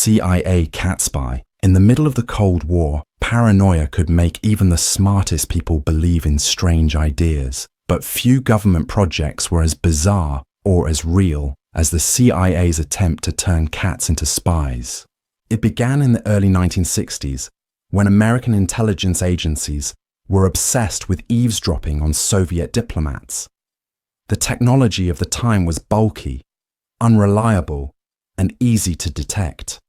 CIA cat spy. In the middle of the Cold War, paranoia could make even the smartest people believe in strange ideas. But few government projects were as bizarre or as real as the CIA's attempt to turn cats into spies. It began in the early 1960s, when American intelligence agencies were obsessed with eavesdropping on Soviet diplomats. The technology of the time was bulky, unreliable, and easy to detect.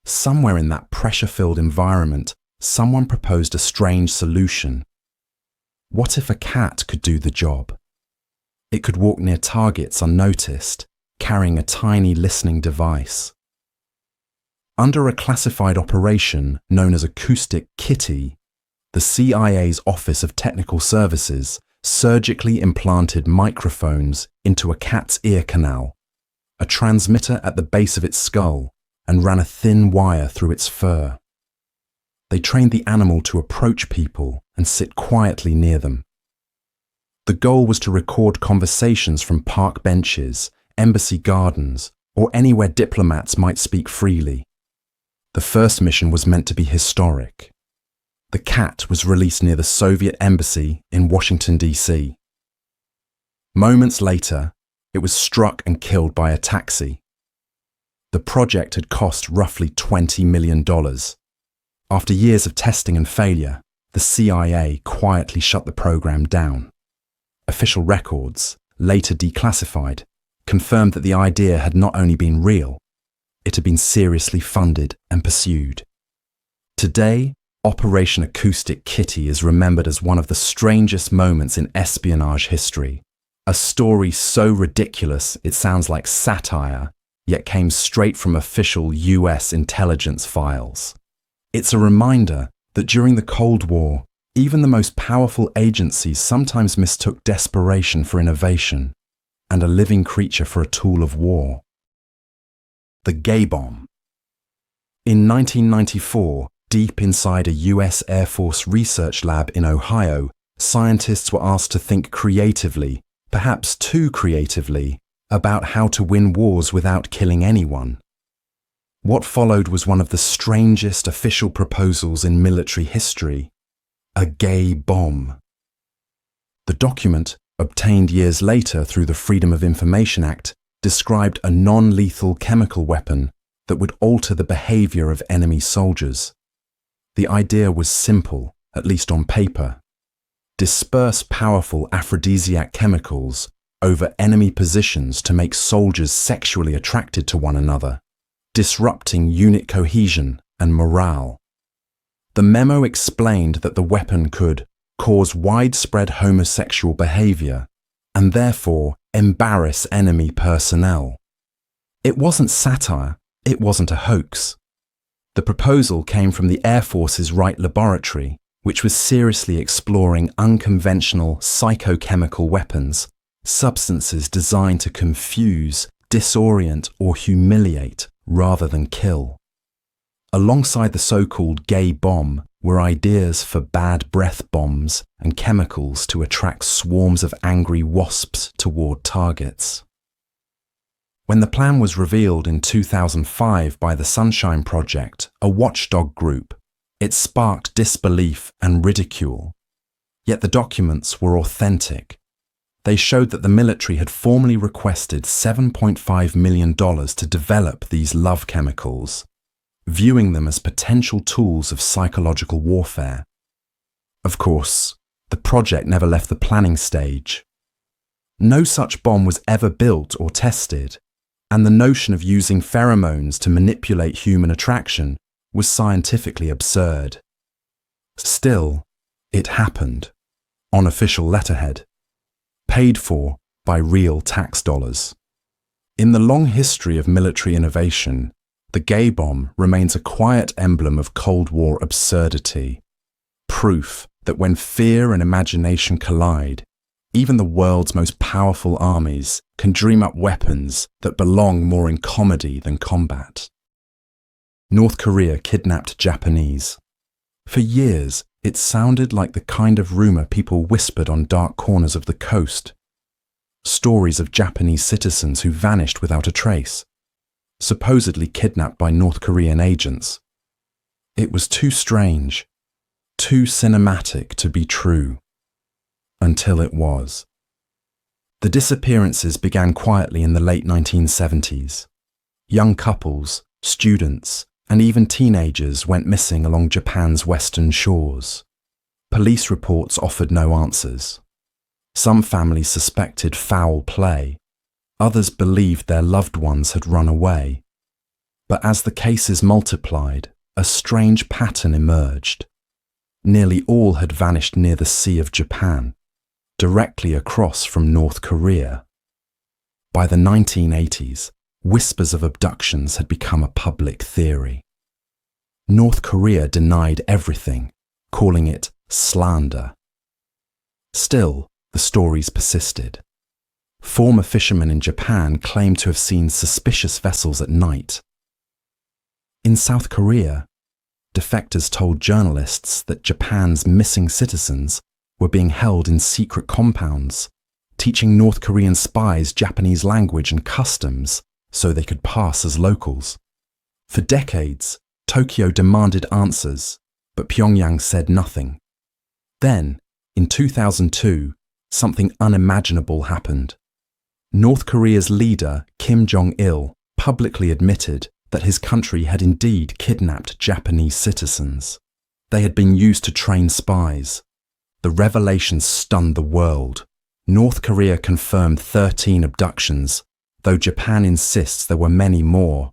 Somewhere in that pressure-filled environment, someone proposed a strange solution. What if a cat could do the job? It could walk near targets unnoticed, carrying a tiny listening device. Under a classified operation known as Acoustic Kitty, the CIA's Office of Technical Services surgically implanted microphones into a cat's ear canal, a transmitter at the base of its skull, and ran a thin wire through its fur. They trained the animal to approach people and sit quietly near them. The goal was to record conversations from park benches, embassy gardens, or anywhere diplomats might speak freely. The first mission was meant to be historic. The cat was released near the Soviet embassy in Washington, D.C. Moments later, it was struck and killed by a taxi. The project had cost roughly $20 million. After years of testing and failure, the CIA quietly shut the program down. Official records, later declassified, confirmed that the idea had not only been real, it had been seriously funded and pursued. Today, Operation Acoustic Kitty is remembered as one of the strangest moments in espionage history. A story so ridiculous it sounds like satire, yet came straight from official US intelligence files. It's a reminder that during the Cold War, even the most powerful agencies sometimes mistook desperation for innovation, and a living creature for a tool of war. The gay bomb. In 1994, deep inside a US Air Force research lab in Ohio, scientists were asked to think creatively, perhaps too creatively, about how to win wars without killing anyone. What followed was one of the strangest official proposals in military history: a gay bomb. The document, obtained years later through the Freedom of Information Act, described a non-lethal chemical weapon that would alter the behavior of enemy soldiers. The idea was simple, at least on paper. Disperse powerful aphrodisiac chemicals over enemy positions to make soldiers sexually attracted to one another, disrupting unit cohesion and morale. The memo explained that the weapon could cause widespread homosexual behavior and therefore embarrass enemy personnel. It wasn't satire, it wasn't a hoax. The proposal came from the Air Force's Wright Laboratory, which was seriously exploring unconventional psychochemical weapons, substances designed to confuse, disorient, or humiliate rather than kill. Alongside the so-called gay bomb were ideas for bad breath bombs and chemicals to attract swarms of angry wasps toward targets. When the plan was revealed in 2005 by the Sunshine Project, a watchdog group, it sparked disbelief and ridicule. Yet the documents were authentic. They showed that the military had formally requested $7.5 million to develop these love chemicals, viewing them as potential tools of psychological warfare. Of course, the project never left the planning stage. No such bomb was ever built or tested, and the notion of using pheromones to manipulate human attraction was scientifically absurd. Still, it happened, on official letterhead, paid for by real tax dollars. In the long history of military innovation, the gay bomb remains a quiet emblem of Cold War absurdity, proof that when fear and imagination collide, even the world's most powerful armies can dream up weapons that belong more in comedy than combat. North Korea kidnapped Japanese. For years, it sounded like the kind of rumor people whispered on dark corners of the coast. Stories of Japanese citizens who vanished without a trace. supposedly kidnapped by North Korean agents. It was too strange, too cinematic to be true, until it was. The disappearances began quietly in the late 1970s. Young couples, students, and even teenagers went missing along Japan's western shores. Police reports offered no answers. Some families suspected foul play. Others believed their loved ones had run away. But as the cases multiplied, a strange pattern emerged. Nearly all had vanished near the Sea of Japan, directly across from North Korea. By the 1980s, whispers of abductions had become a public theory. North Korea denied everything, calling it slander. Still, the stories persisted. Former fishermen in Japan claimed to have seen suspicious vessels at night. In South Korea, defectors told journalists that Japan's missing citizens were being held in secret compounds, teaching North Korean spies Japanese language and customs so they could pass as locals. For decades, Tokyo demanded answers, but Pyongyang said nothing. Then, in 2002, something unimaginable happened. North Korea's leader, Kim Jong-il, publicly admitted that his country had indeed kidnapped Japanese citizens. They had been used to train spies. The revelation stunned the world. North Korea confirmed 13 abductions, though Japan insists there were many more,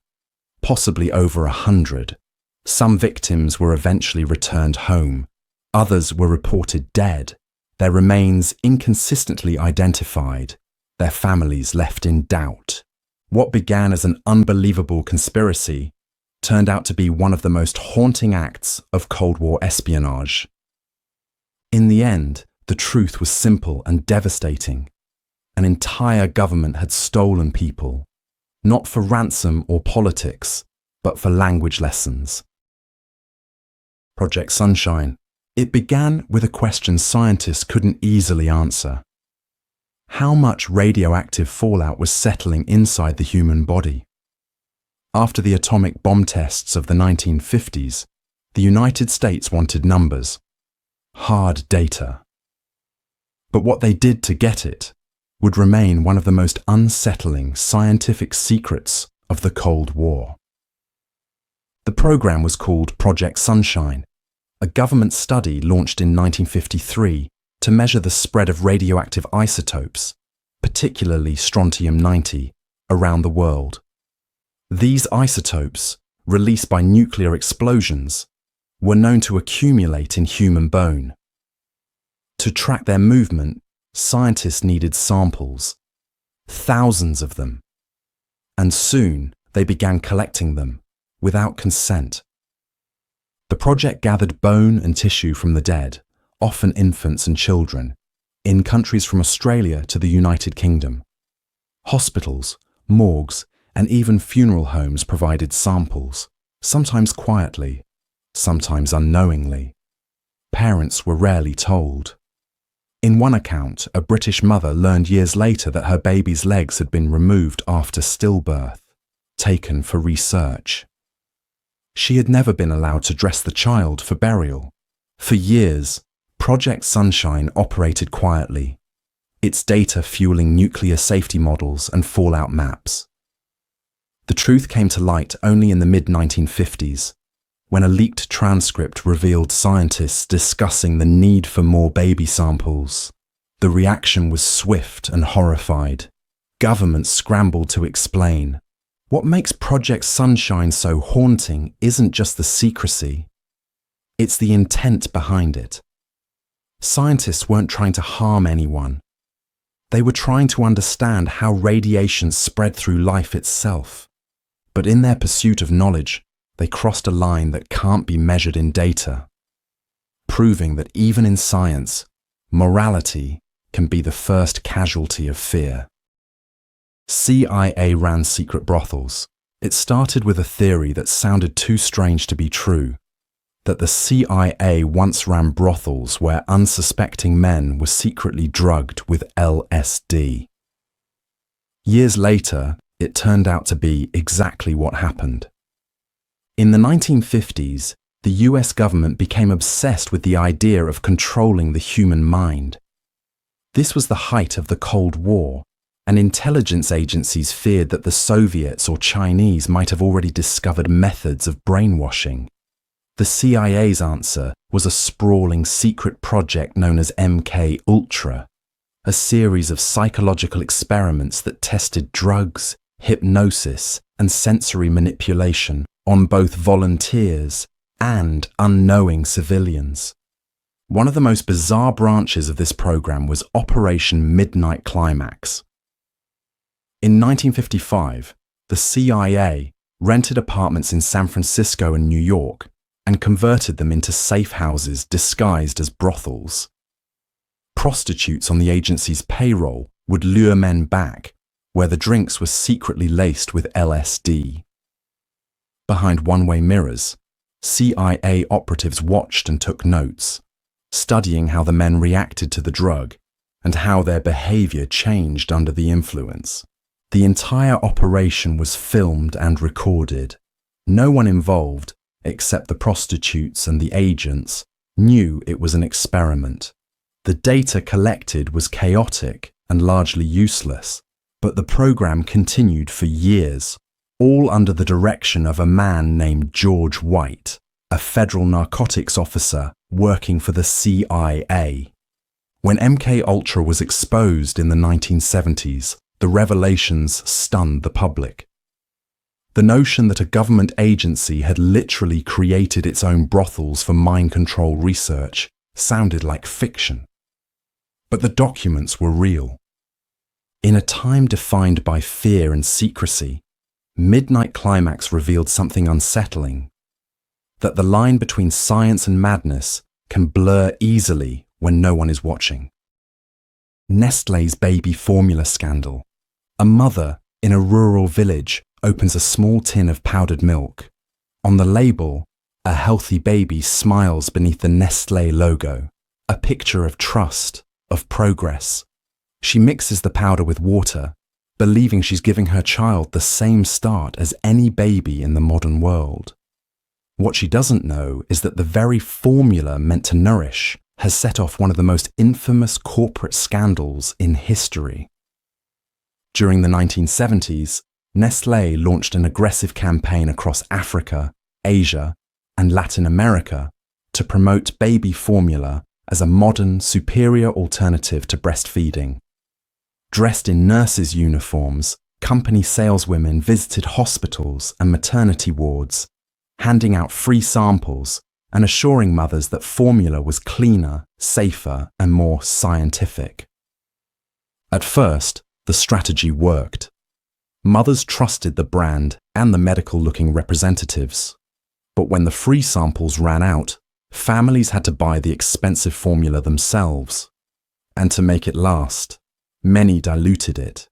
possibly over 100. Some victims were eventually returned home. Others were reported dead, their remains inconsistently identified, their families left in doubt. What began as an unbelievable conspiracy turned out to be one of the most haunting acts of Cold War espionage. In the end, the truth was simple and devastating. An entire government had stolen people, not for ransom or politics, but for language lessons. Project Sunshine. It began with a question scientists couldn't easily answer. How much radioactive fallout was settling inside the human body? After the atomic bomb tests of the 1950s, the United States wanted numbers, hard data. But what they did to get it would remain one of the most unsettling scientific secrets of the Cold War. The program was called Project Sunshine, a government study launched in 1953 to measure the spread of radioactive isotopes, particularly strontium-90, around the world. These isotopes, released by nuclear explosions, were known to accumulate in human bone. To track their movement, scientists needed samples, thousands of them, and soon they began collecting them without consent. The project gathered bone and tissue from the dead, often infants and children, in countries from Australia to the United Kingdom. Hospitals, morgues, and even funeral homes provided samples, sometimes quietly, sometimes unknowingly. Parents were rarely told. In one account, a British mother learned years later that her baby's legs had been removed after stillbirth, taken for research. She had never been allowed to dress the child for burial. For years, Project Sunshine operated quietly, its data fueling nuclear safety models and fallout maps. The truth came to light only in the mid-1950s, when a leaked transcript revealed scientists discussing the need for more baby samples. The reaction was swift and horrified. Governments scrambled to explain. What makes Project Sunshine so haunting isn't just the secrecy, it's the intent behind it. Scientists weren't trying to harm anyone. They were trying to understand how radiation spread through life itself. But in their pursuit of knowledge, they crossed a line that can't be measured in data, proving that even in science, morality can be the first casualty of fear. CIA ran secret brothels. It started with a theory that sounded too strange to be true, that the CIA once ran brothels where unsuspecting men were secretly drugged with LSD. Years later, it turned out to be exactly what happened. In the 1950s, the US government became obsessed with the idea of controlling the human mind. This was the height of the Cold War, and intelligence agencies feared that the Soviets or Chinese might have already discovered methods of brainwashing. The CIA's answer was a sprawling secret project known as MK Ultra, a series of psychological experiments that tested drugs, hypnosis, and sensory manipulation on both volunteers and unknowing civilians. One of the most bizarre branches of this program was Operation Midnight Climax. In 1955, the CIA rented apartments in San Francisco and New York and converted them into safe houses disguised as brothels. Prostitutes on the agency's payroll would lure men back, where the drinks were secretly laced with LSD. Behind one-way mirrors, CIA operatives watched and took notes, studying how the men reacted to the drug and how their behavior changed under the influence. The entire operation was filmed and recorded. No one involved, except the prostitutes and the agents, knew it was an experiment. The data collected was chaotic and largely useless, but the program continued for years, all under the direction of a man named George White, a federal narcotics officer working for the CIA. When MK Ultra was exposed in the 1970s, the revelations stunned the public. The notion that a government agency had literally created its own brothels for mind control research sounded like fiction. But the documents were real. In a time defined by fear and secrecy, Midnight Climax revealed something unsettling: that the line between science and madness can blur easily when no one is watching. Nestlé's baby formula scandal. A mother in a rural village opens a small tin of powdered milk. On the label, a healthy baby smiles beneath the Nestlé logo, a picture of trust, of progress. She mixes the powder with water, believing she's giving her child the same start as any baby in the modern world. What she doesn't know is that the very formula meant to nourish has set off one of the most infamous corporate scandals in history. During the 1970s, Nestlé launched an aggressive campaign across Africa, Asia, and Latin America to promote baby formula as a modern, superior alternative to breastfeeding. Dressed in nurses' uniforms, company saleswomen visited hospitals and maternity wards, handing out free samples and assuring mothers that formula was cleaner, safer, and more scientific. At first, the strategy worked. Mothers trusted the brand and the medical-looking representatives. But when the free samples ran out, families had to buy the expensive formula themselves. And to make it last, many diluted it.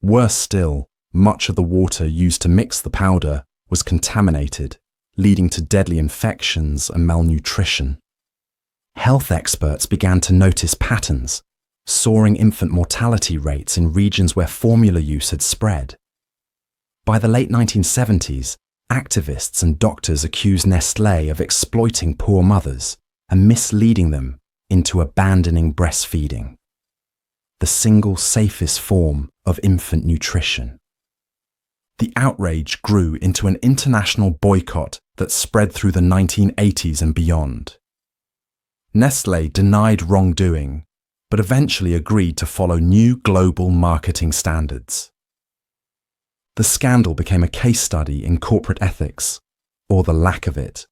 Worse still, much of the water used to mix the powder was contaminated, leading to deadly infections and malnutrition. Health experts began to notice patterns: soaring infant mortality rates in regions where formula use had spread. By the late 1970s, activists and doctors accused Nestlé of exploiting poor mothers and misleading them into abandoning breastfeeding, the single safest form of infant nutrition. The outrage grew into an international boycott that spread through the 1980s and beyond. Nestlé denied wrongdoing, but eventually agreed to follow new global marketing standards. The scandal became a case study in corporate ethics, or the lack of it.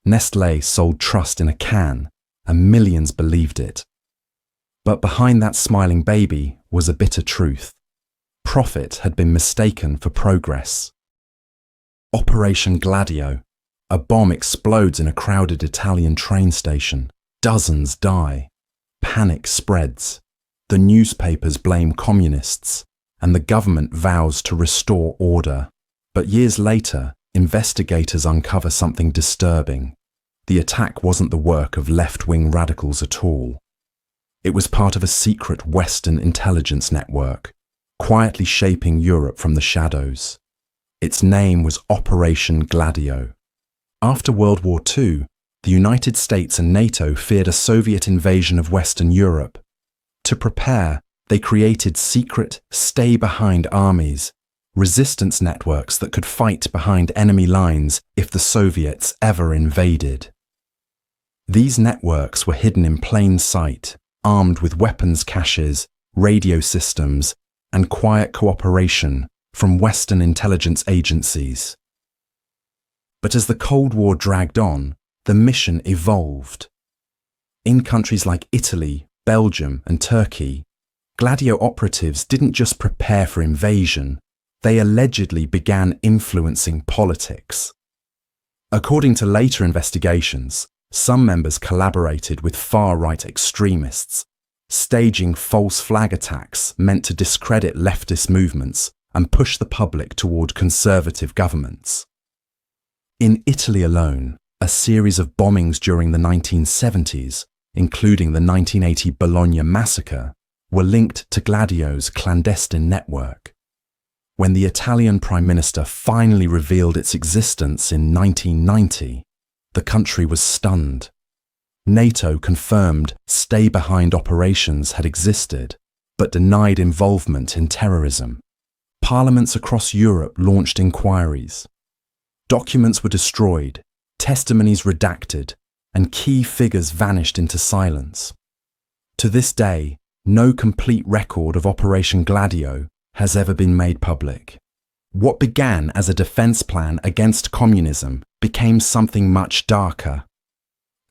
Nestlé sold trust in a can, and millions believed it. But behind that smiling baby was a bitter truth. Profit had been mistaken for progress. Operation Gladio. A bomb explodes in a crowded Italian train station. Dozens die. Panic spreads. The newspapers blame communists, and the government vows to restore order. But years later, investigators uncover something disturbing. The attack wasn't the work of left-wing radicals at all. It was part of a secret Western intelligence network, quietly shaping Europe from the shadows. Its name was Operation Gladio. After World War II, the United States and NATO feared a Soviet invasion of Western Europe. To prepare, they created secret, stay-behind armies, resistance networks that could fight behind enemy lines if the Soviets ever invaded. These networks were hidden in plain sight, armed with weapons caches, radio systems, and quiet cooperation from Western intelligence agencies. But as the Cold War dragged on, the mission evolved. In countries like Italy, Belgium, and Turkey, Gladio operatives didn't just prepare for invasion, they allegedly began influencing politics. According to later investigations, some members collaborated with far-right extremists, staging false flag attacks meant to discredit leftist movements and push the public toward conservative governments. In Italy alone, a series of bombings during the 1970s, including the 1980 Bologna massacre, were linked to Gladio's clandestine network. When the Italian Prime Minister finally revealed its existence in 1990, the country was stunned. NATO confirmed stay-behind operations had existed, but denied involvement in terrorism. Parliaments across Europe launched inquiries. Documents were destroyed, testimonies redacted, and key figures vanished into silence. To this day, no complete record of Operation Gladio has ever been made public. What began as a defense plan against communism became something much darker.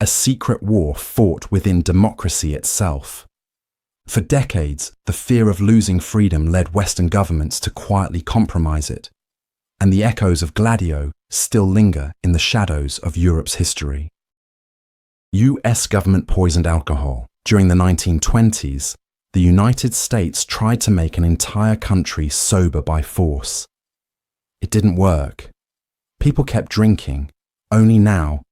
A secret war fought within democracy itself. For decades, the fear of losing freedom led Western governments to quietly compromise it, and the echoes of Gladio still linger in the shadows of Europe's history. US government poisoned alcohol. During the 1920s, the United States tried to make an entire country sober by force. It didn't work. People kept drinking, only now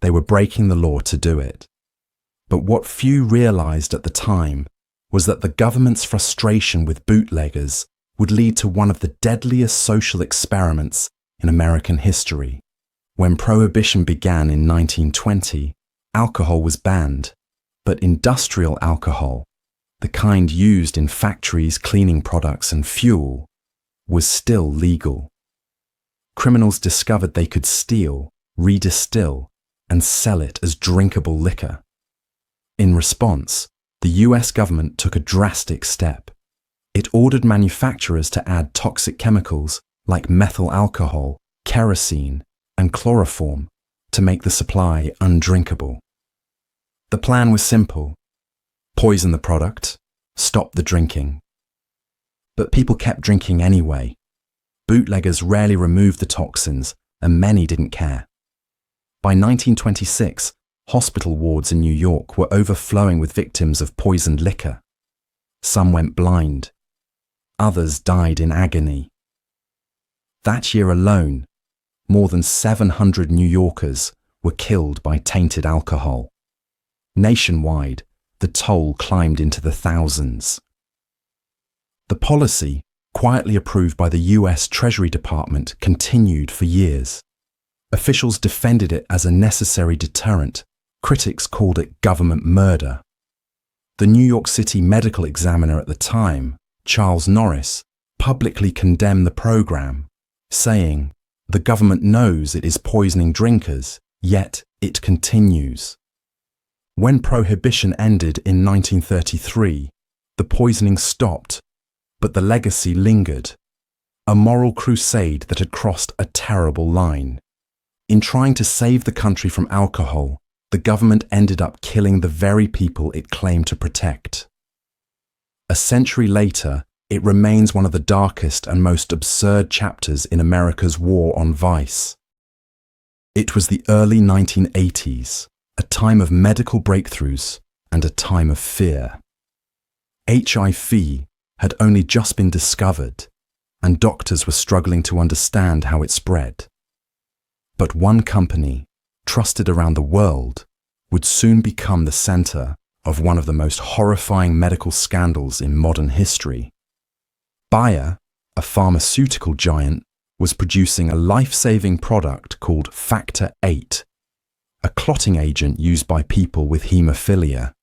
they were breaking the law to do it. But what few realized at the time was that the government's frustration with bootleggers would lead to one of the deadliest social experiments in American history. When Prohibition began in 1920, alcohol was banned, but industrial alcohol, the kind used in factories, cleaning products, and fuel, was still legal. Criminals discovered they could steal, redistill, and sell it as drinkable liquor. In response, the US government took a drastic step. It ordered manufacturers to add toxic chemicals like methyl alcohol, kerosene, and chloroform to make the supply undrinkable. The plan was simple: poison the product, stop the drinking. But people kept drinking anyway. Bootleggers rarely removed the toxins, and many didn't care. By 1926, hospital wards in New York were overflowing with victims of poisoned liquor. Some went blind. Others died in agony. That year alone, more than 700 New Yorkers were killed by tainted alcohol. Nationwide, the toll climbed into the thousands. The policy, quietly approved by the US Treasury Department, continued for years. Officials defended it as a necessary deterrent. Critics called it government murder. The New York City medical examiner at the time, Charles Norris, publicly condemned the program, saying, "The government knows it is poisoning drinkers, yet it continues." When Prohibition ended in 1933, the poisoning stopped, but the legacy lingered, a moral crusade that had crossed a terrible line. In trying to save the country from alcohol, the government ended up killing the very people it claimed to protect. A century later, it remains one of the darkest and most absurd chapters in America's war on vice. It was the early 1980s, a time of medical breakthroughs and a time of fear. HIV had only just been discovered, and doctors were struggling to understand how it spread. But one company, trusted around the world, would soon become the center of one of the most horrifying medical scandals in modern history. Bayer, a pharmaceutical giant, was producing a life-saving product called Factor VIII, a clotting agent used by people with haemophilia.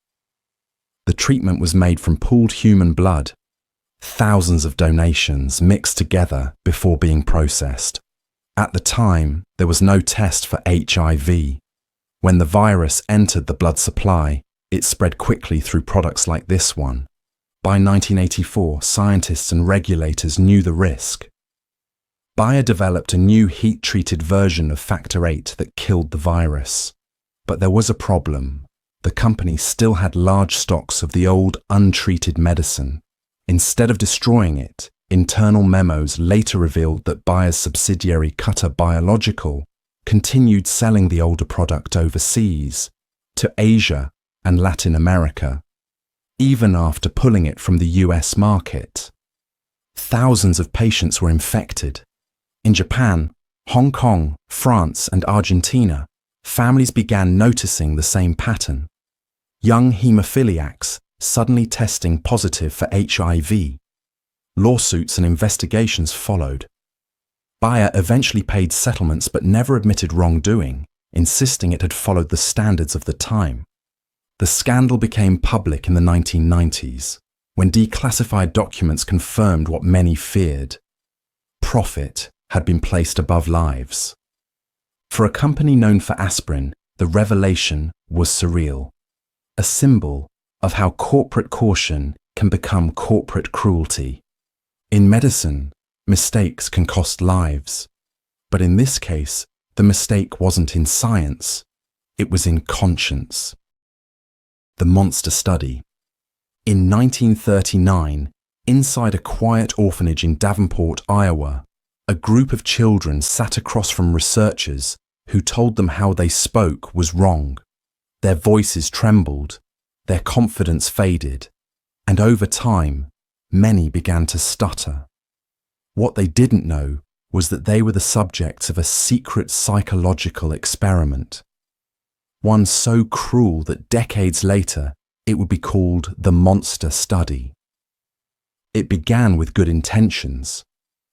The treatment was made from pooled human blood, thousands of donations mixed together before being processed. At the time, there was no test for HIV. When the virus entered the blood supply, it spread quickly through products like this one. By 1984, scientists and regulators knew the risk. Bayer developed a new heat-treated version of Factor VIII that killed the virus. But there was a problem. The company still had large stocks of the old, untreated medicine. Instead of destroying it, internal memos later revealed that Bayer's subsidiary Cutter Biological continued selling the older product overseas, to Asia and Latin America, even after pulling it from the US market. Thousands of patients were infected. In Japan, Hong Kong, France, and Argentina, families began noticing the same pattern. Young haemophiliacs suddenly testing positive for HIV. Lawsuits and investigations followed. Bayer eventually paid settlements but never admitted wrongdoing, insisting it had followed the standards of the time. The scandal became public in the 1990s, when declassified documents confirmed what many feared. Profit had been placed above lives. For a company known for aspirin, the revelation was surreal, a symbol of how corporate caution can become corporate cruelty. In medicine, mistakes can cost lives. But in this case, the mistake wasn't in science, it was in conscience. The monster study. In 1939, inside a quiet orphanage in Davenport, Iowa, a group of children sat across from researchers who told them how they spoke was wrong. Their voices trembled, their confidence faded, and over time, many began to stutter. What they didn't know was that they were the subjects of a secret psychological experiment. One so cruel that decades later, it would be called the monster study. It began with good intentions.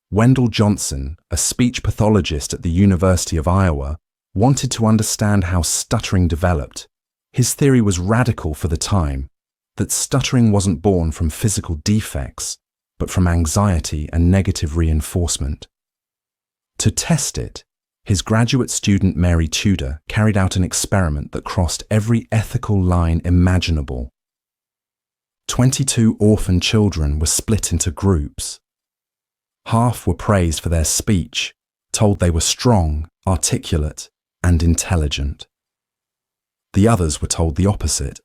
Wendell Johnson, a speech pathologist at the University of Iowa, wanted to understand how stuttering developed. His theory was radical for the time, that stuttering wasn't born from physical defects, but from anxiety and negative reinforcement. To test it, his graduate student Mary Tudor carried out an experiment that crossed every ethical line imaginable. 22 orphan children were split into groups. Half were praised for their speech, told they were strong, articulate, and intelligent. The others were told the opposite,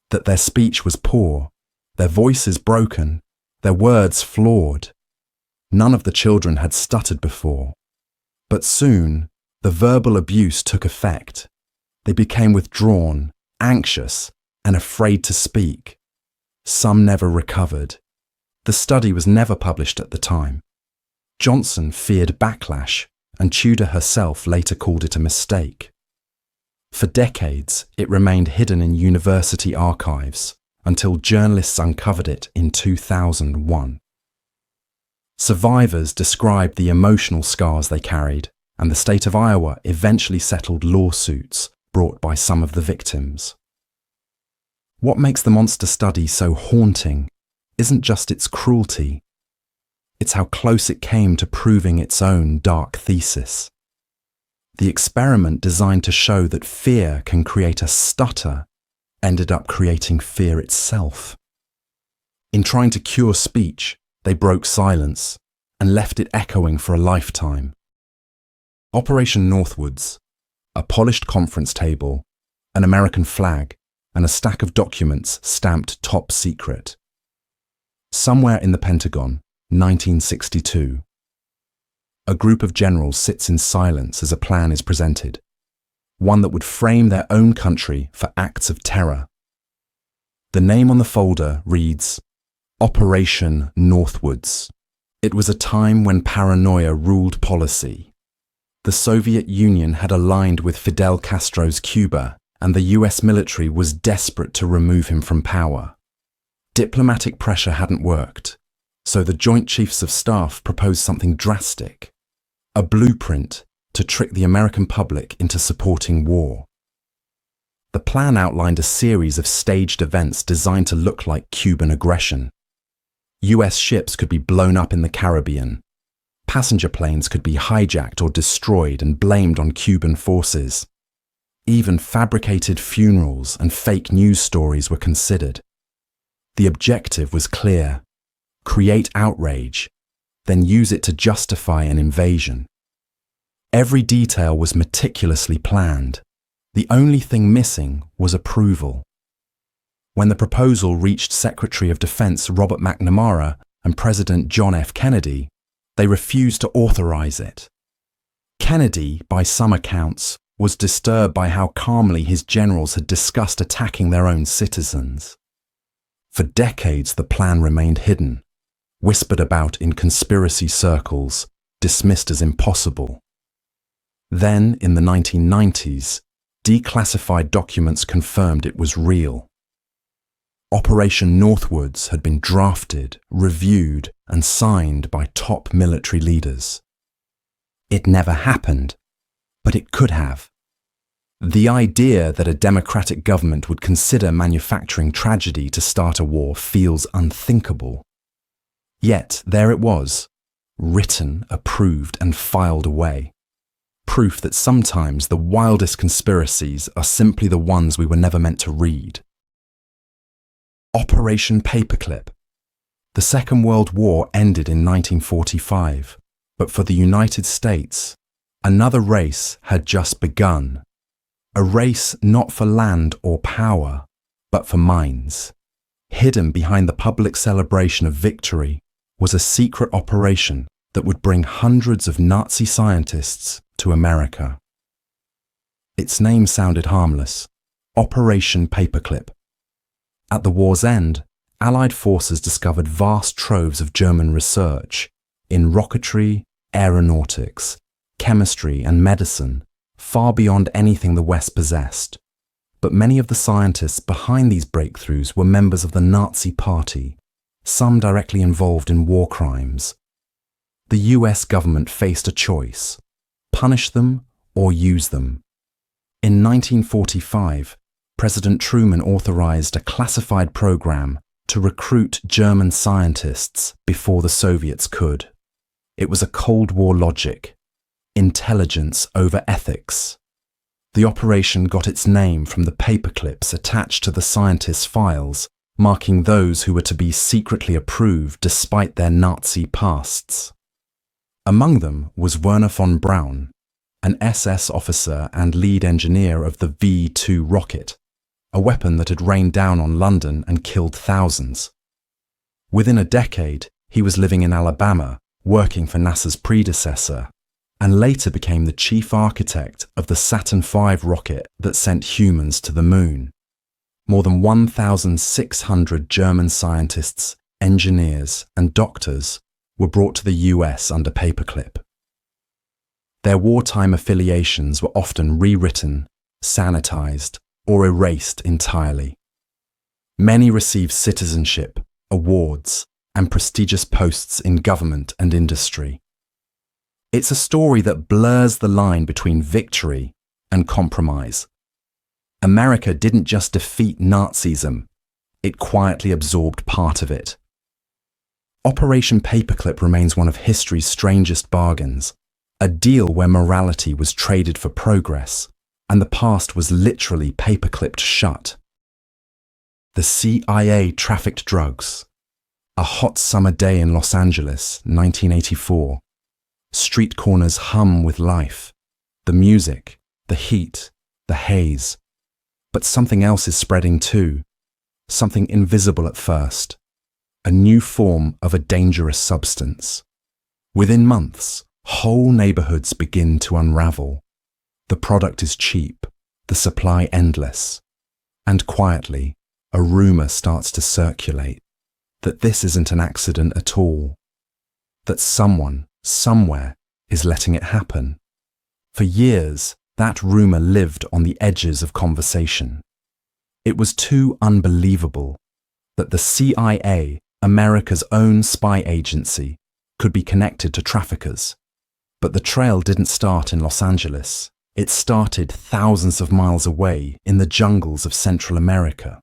that their speech was poor, their voices broken, their words flawed. None of the children had stuttered before. But soon, the verbal abuse took effect. They became withdrawn, anxious, and afraid to speak. Some never recovered. The study was never published at the time. Johnson feared backlash, and Tudor herself later called it a mistake. For decades, it remained hidden in university archives until journalists uncovered it in 2001. Survivors described the emotional scars they carried, and the state of Iowa eventually settled lawsuits brought by some of the victims. What makes the monster study so haunting isn't just its cruelty, it's how close it came to proving its own dark thesis. The experiment designed to show that fear can create a stutter ended up creating fear itself. In trying to cure speech, they broke silence and left it echoing for a lifetime. Operation Northwoods, a polished conference table, an American flag, and a stack of documents stamped top secret. Somewhere in the Pentagon, 1962. A group of generals sits in silence as a plan is presented, one that would frame their own country for acts of terror. The name on the folder reads, Operation Northwoods. It was a time when paranoia ruled policy. The Soviet Union had aligned with Fidel Castro's Cuba, and the US military was desperate to remove him from power. Diplomatic pressure hadn't worked, So the Joint Chiefs of Staff proposed something drastic, a blueprint to trick the American public into supporting war. The plan outlined a series of staged events designed to look like Cuban aggression. US ships could be blown up in the Caribbean. Passenger planes could be hijacked or destroyed and blamed on Cuban forces. Even fabricated funerals and fake news stories were considered. The objective was clear: create outrage, then use it to justify an invasion. Every detail was meticulously planned. The only thing missing was approval. When the proposal reached Secretary of Defense Robert McNamara and President John F. Kennedy, they refused to authorize it. Kennedy, by some accounts, was disturbed by how calmly his generals had discussed attacking their own citizens. For decades, the plan remained hidden, whispered about in conspiracy circles, dismissed as impossible. Then, in the 1990s, declassified documents confirmed it was real. Operation Northwoods had been drafted, reviewed, and signed by top military leaders. It never happened, but it could have. The idea that a democratic government would consider manufacturing tragedy to start a war feels unthinkable. Yet there it was, written, approved, and filed away. Proof that sometimes the wildest conspiracies are simply the ones we were never meant to read. Operation Paperclip. The Second World War ended in 1945, but for the United States, another race had just begun. A race not for land or power, but for minds. Hidden behind the public celebration of victory was a secret operation that would bring hundreds of Nazi scientists to America. Its name sounded harmless: Operation Paperclip. At the war's end, Allied forces discovered vast troves of German research in rocketry, aeronautics, chemistry, and medicine, far beyond anything the West possessed. But many of the scientists behind these breakthroughs were members of the Nazi Party, some directly involved in war crimes. The US government faced a choice: punish them or use them. In 1945, President Truman authorized a classified program to recruit German scientists before the Soviets could. It was a Cold War logic: intelligence over ethics. The operation got its name from the paperclips attached to the scientists' files, marking those who were to be secretly approved despite their Nazi pasts. Among them was Werner von Braun, an SS officer and lead engineer of the V-2 rocket, a weapon that had rained down on London and killed thousands. Within a decade, he was living in Alabama, working for NASA's predecessor, and later became the chief architect of the Saturn V rocket that sent humans to the moon. More than 1,600 German scientists, engineers, and doctors were brought to the US under paperclip. Their wartime affiliations were often rewritten, sanitized, or erased entirely. Many received citizenship, awards, and prestigious posts in government and industry. It's a story that blurs the line between victory and compromise. America didn't just defeat Nazism, it quietly absorbed part of it. Operation Paperclip remains one of history's strangest bargains, a deal where morality was traded for progress, and the past was literally paperclipped shut. The CIA trafficked drugs. A hot summer day in Los Angeles, 1984. Street corners hum with life. The music, the heat, the haze. But something else is spreading too. Something invisible at first. A new form of a dangerous substance. Within months, whole neighborhoods begin to unravel. The product is cheap, the supply endless. And quietly, a rumor starts to circulate that this isn't an accident at all. That someone, somewhere, is letting it happen. For years, that rumor lived on the edges of conversation. It was too unbelievable that the CIA America's own spy agency, could be connected to traffickers. But the trail didn't start in Los Angeles. It started thousands of miles away in the jungles of Central America.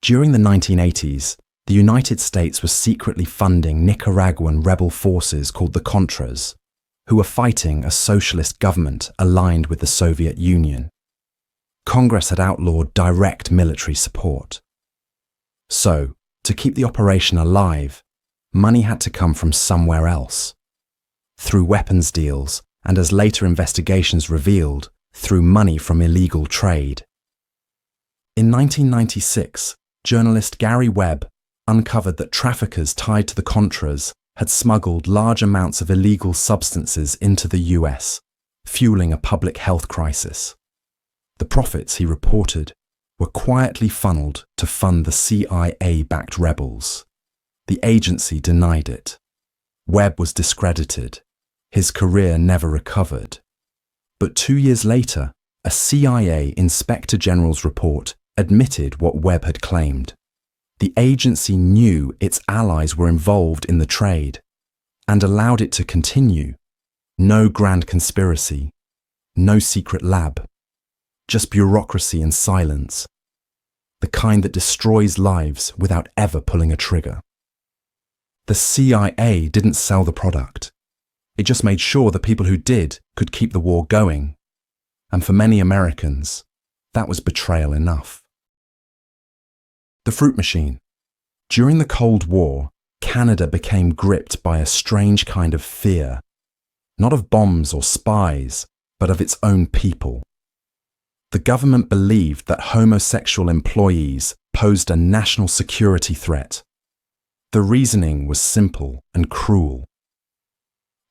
During the 1980s, the United States was secretly funding Nicaraguan rebel forces called the Contras, who were fighting a socialist government aligned with the Soviet Union. Congress had outlawed direct military support. So, to keep the operation alive, money had to come from somewhere else. Through weapons deals, and as later investigations revealed, through money from illegal trade. In 1996, journalist Gary Webb uncovered that traffickers tied to the Contras had smuggled large amounts of illegal substances into the US, fueling a public health crisis. The profits, he reported, were quietly funneled to fund the CIA-backed rebels. The agency denied it. Webb was discredited. His career never recovered. But 2 years later, a CIA Inspector General's report admitted what Webb had claimed. The agency knew its allies were involved in the trade and allowed it to continue. No grand conspiracy, no secret lab, just bureaucracy and silence, the kind that destroys lives without ever pulling a trigger. The CIA didn't sell the product. It just made sure the people who did could keep the war going. And for many Americans, that was betrayal enough. The fruit machine. During the Cold War, Canada became gripped by a strange kind of fear, not of bombs or spies, but of its own people. The government believed that homosexual employees posed a national security threat. The reasoning was simple and cruel.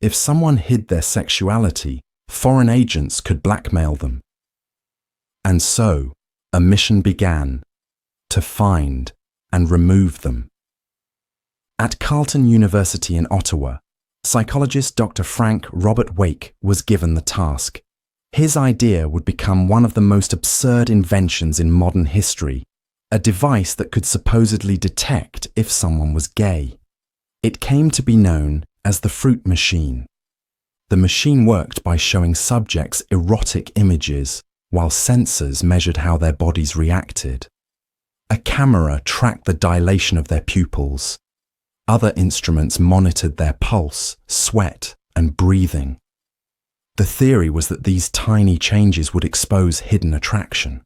If someone hid their sexuality, foreign agents could blackmail them. And so, a mission began to find and remove them. At Carleton University in Ottawa, psychologist Dr. Frank Robert Wake was given the task. His idea would become one of the most absurd inventions in modern history, a device that could supposedly detect if someone was gay. It came to be known as the fruit machine. The machine worked by showing subjects erotic images, while sensors measured how their bodies reacted. A camera tracked the dilation of their pupils. Other instruments monitored their pulse, sweat, and breathing. The theory was that these tiny changes would expose hidden attraction.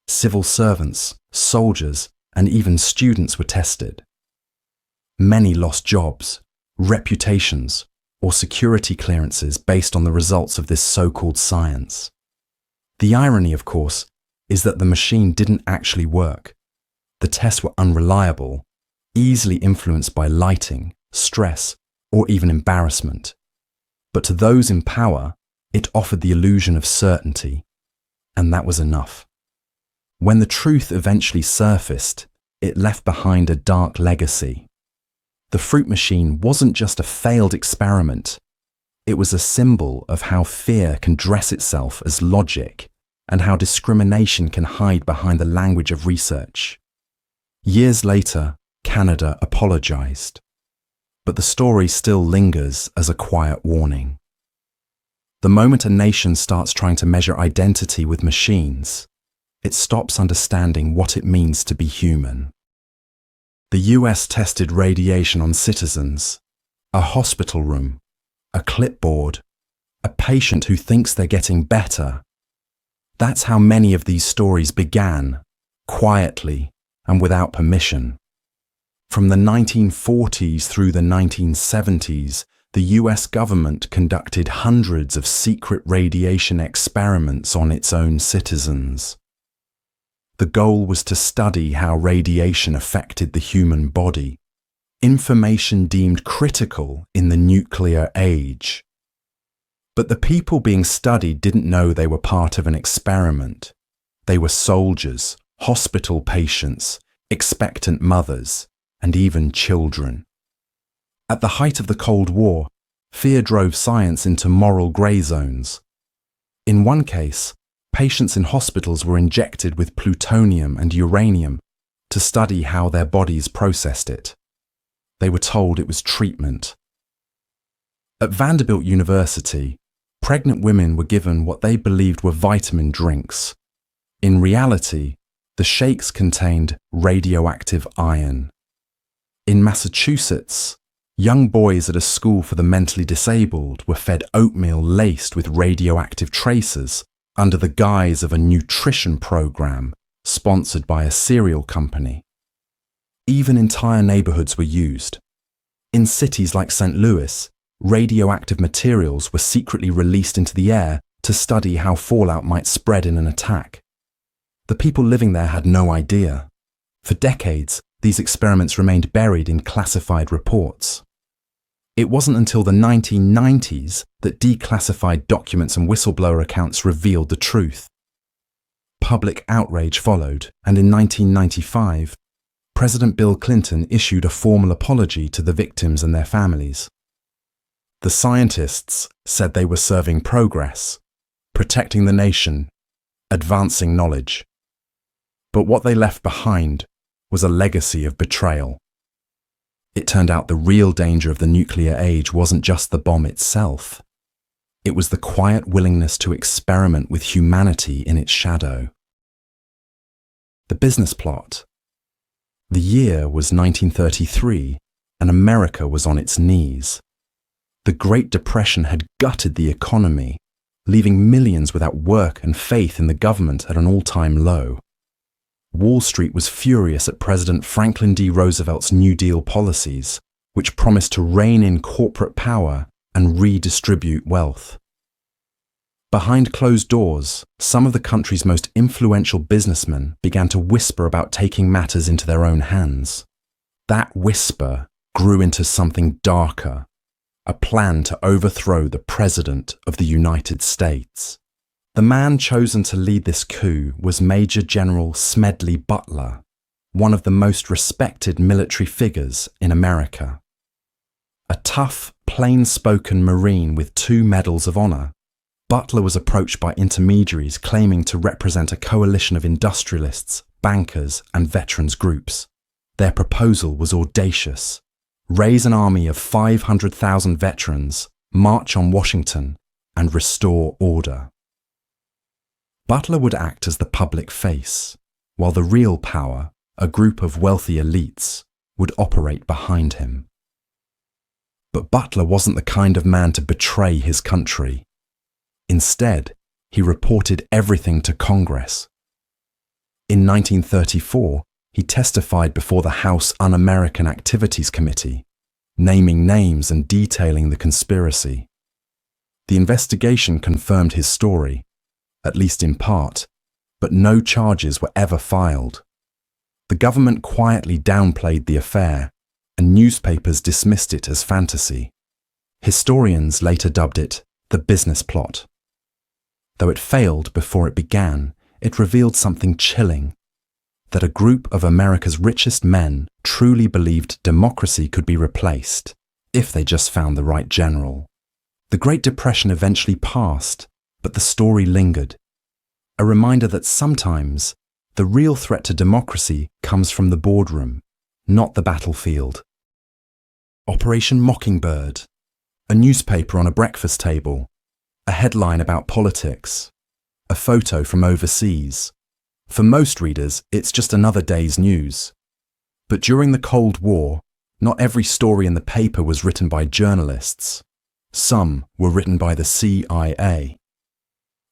Civil servants, soldiers, and even students were tested. Many lost jobs, reputations, or security clearances based on the results of this so-called science. The irony, of course, is that the machine didn't actually work. The tests were unreliable, easily influenced by lighting, stress, or even embarrassment. But to those in power, it offered the illusion of certainty, and that was enough. When the truth eventually surfaced, it left behind a dark legacy. The fruit machine wasn't just a failed experiment. It was a symbol of how fear can dress itself as logic and how discrimination can hide behind the language of research. Years later, Canada apologized. But the story still lingers as a quiet warning. The moment a nation starts trying to measure identity with machines, it stops understanding what it means to be human. The US tested radiation on citizens, a hospital room, a clipboard, a patient who thinks they're getting better. That's how many of these stories began, quietly and without permission. From the 1940s through the 1970s, the US government conducted hundreds of secret radiation experiments on its own citizens. The goal was to study how radiation affected the human body, information deemed critical in the nuclear age. But the people being studied didn't know they were part of an experiment. They were soldiers, hospital patients, expectant mothers, and even children. At the height of the Cold War, fear drove science into moral grey zones. In one case, patients in hospitals were injected with plutonium and uranium to study how their bodies processed it. They were told it was treatment. At Vanderbilt University, pregnant women were given what they believed were vitamin drinks. In reality, the shakes contained radioactive iron. In Massachusetts, young boys at a school for the mentally disabled were fed oatmeal laced with radioactive tracers under the guise of a nutrition program sponsored by a cereal company. Even entire neighborhoods were used. In cities like St. Louis, radioactive materials were secretly released into the air to study how fallout might spread in an attack. The people living there had no idea. For decades, these experiments remained buried in classified reports. It wasn't until the 1990s that declassified documents and whistleblower accounts revealed the truth. Public outrage followed, and in 1995, President Bill Clinton issued a formal apology to the victims and their families. The scientists said they were serving progress, protecting the nation, advancing knowledge. But what they left behind was a legacy of betrayal. It turned out the real danger of the nuclear age wasn't just the bomb itself. It was the quiet willingness to experiment with humanity in its shadow. The business plot. The year was 1933, and America was on its knees. The Great Depression had gutted the economy, leaving millions without work and faith in the government at an all-time low. Wall Street was furious at President Franklin D. Roosevelt's New Deal policies, which promised to rein in corporate power and redistribute wealth. Behind closed doors, some of the country's most influential businessmen began to whisper about taking matters into their own hands. That whisper grew into something darker, a plan to overthrow the President of the United States. The man chosen to lead this coup was Major General Smedley Butler, one of the most respected military figures in America. A tough, plain-spoken Marine with 2 Medals of Honor, Butler was approached by intermediaries claiming to represent a coalition of industrialists, bankers, and veterans groups. Their proposal was audacious: raise an army of 500,000 veterans, march on Washington, and restore order. Butler would act as the public face, while the real power, a group of wealthy elites, would operate behind him. But Butler wasn't the kind of man to betray his country. Instead, he reported everything to Congress. In 1934, he testified before the House Un-American Activities Committee, naming names and detailing the conspiracy. The investigation confirmed his story, at least in part, but no charges were ever filed. The government quietly downplayed the affair, and newspapers dismissed it as fantasy. Historians later dubbed it the business plot. Though it failed before it began, it revealed something chilling: that a group of America's richest men truly believed democracy could be replaced if they just found the right general. The Great Depression eventually passed, but the story lingered. A reminder that sometimes the real threat to democracy comes from the boardroom, not the battlefield. Operation Mockingbird, a newspaper on a breakfast table, a headline about politics, a photo from overseas. For most readers, it's just another day's news. But during the Cold War, not every story in the paper was written by journalists. Some were written by the CIA.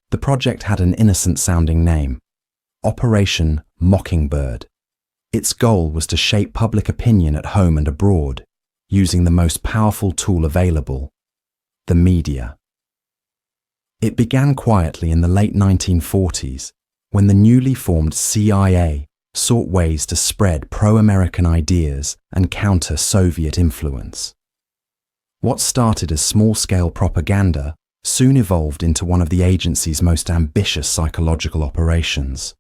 The project had an innocent-sounding name: Operation Mockingbird. Its goal was to shape public opinion at home and abroad, using the most powerful tool available: the media. It began quietly in the late 1940s, when the newly formed CIA sought ways to spread pro-American ideas and counter Soviet influence. What started as small-scale propaganda soon evolved into one of the agency's most ambitious psychological operations.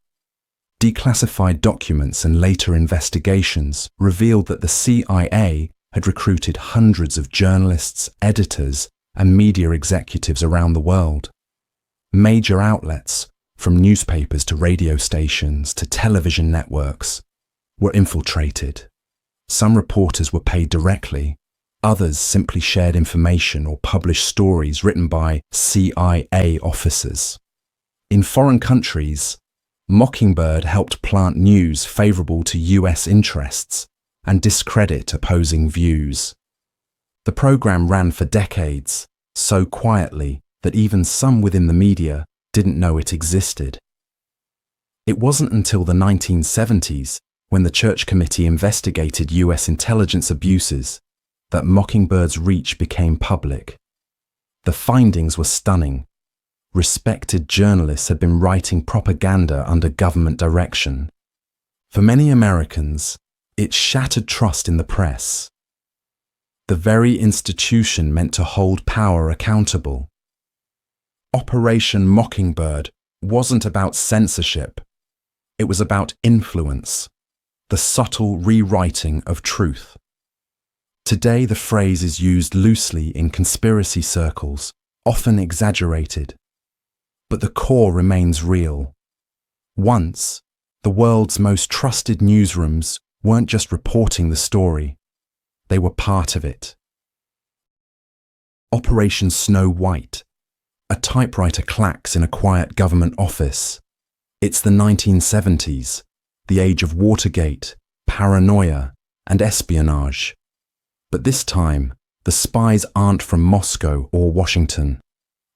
Declassified documents and later investigations revealed that the CIA had recruited hundreds of journalists, editors, and media executives around the world. Major outlets, from newspapers to radio stations to television networks, were infiltrated. Some reporters were paid directly. Others simply shared information or published stories written by CIA officers. In foreign countries, Mockingbird helped plant news favorable to US interests and discredit opposing views. The program ran for decades, so quietly that even some within the media didn't know it existed. It wasn't until the 1970s, when the Church Committee investigated US intelligence abuses, that Mockingbird's reach became public. The findings were stunning. Respected journalists had been writing propaganda under government direction. For many Americans, it shattered trust in the press. The very institution meant to hold power accountable. Operation Mockingbird wasn't about censorship. It was about influence, the subtle rewriting of truth. Today, the phrase is used loosely in conspiracy circles, often exaggerated. But the core remains real. Once, the world's most trusted newsrooms weren't just reporting the story, they were part of it. Operation Snow White. A typewriter clacks in a quiet government office. It's the 1970s, the age of Watergate, paranoia, and espionage. But this time, the spies aren't from Moscow or Washington.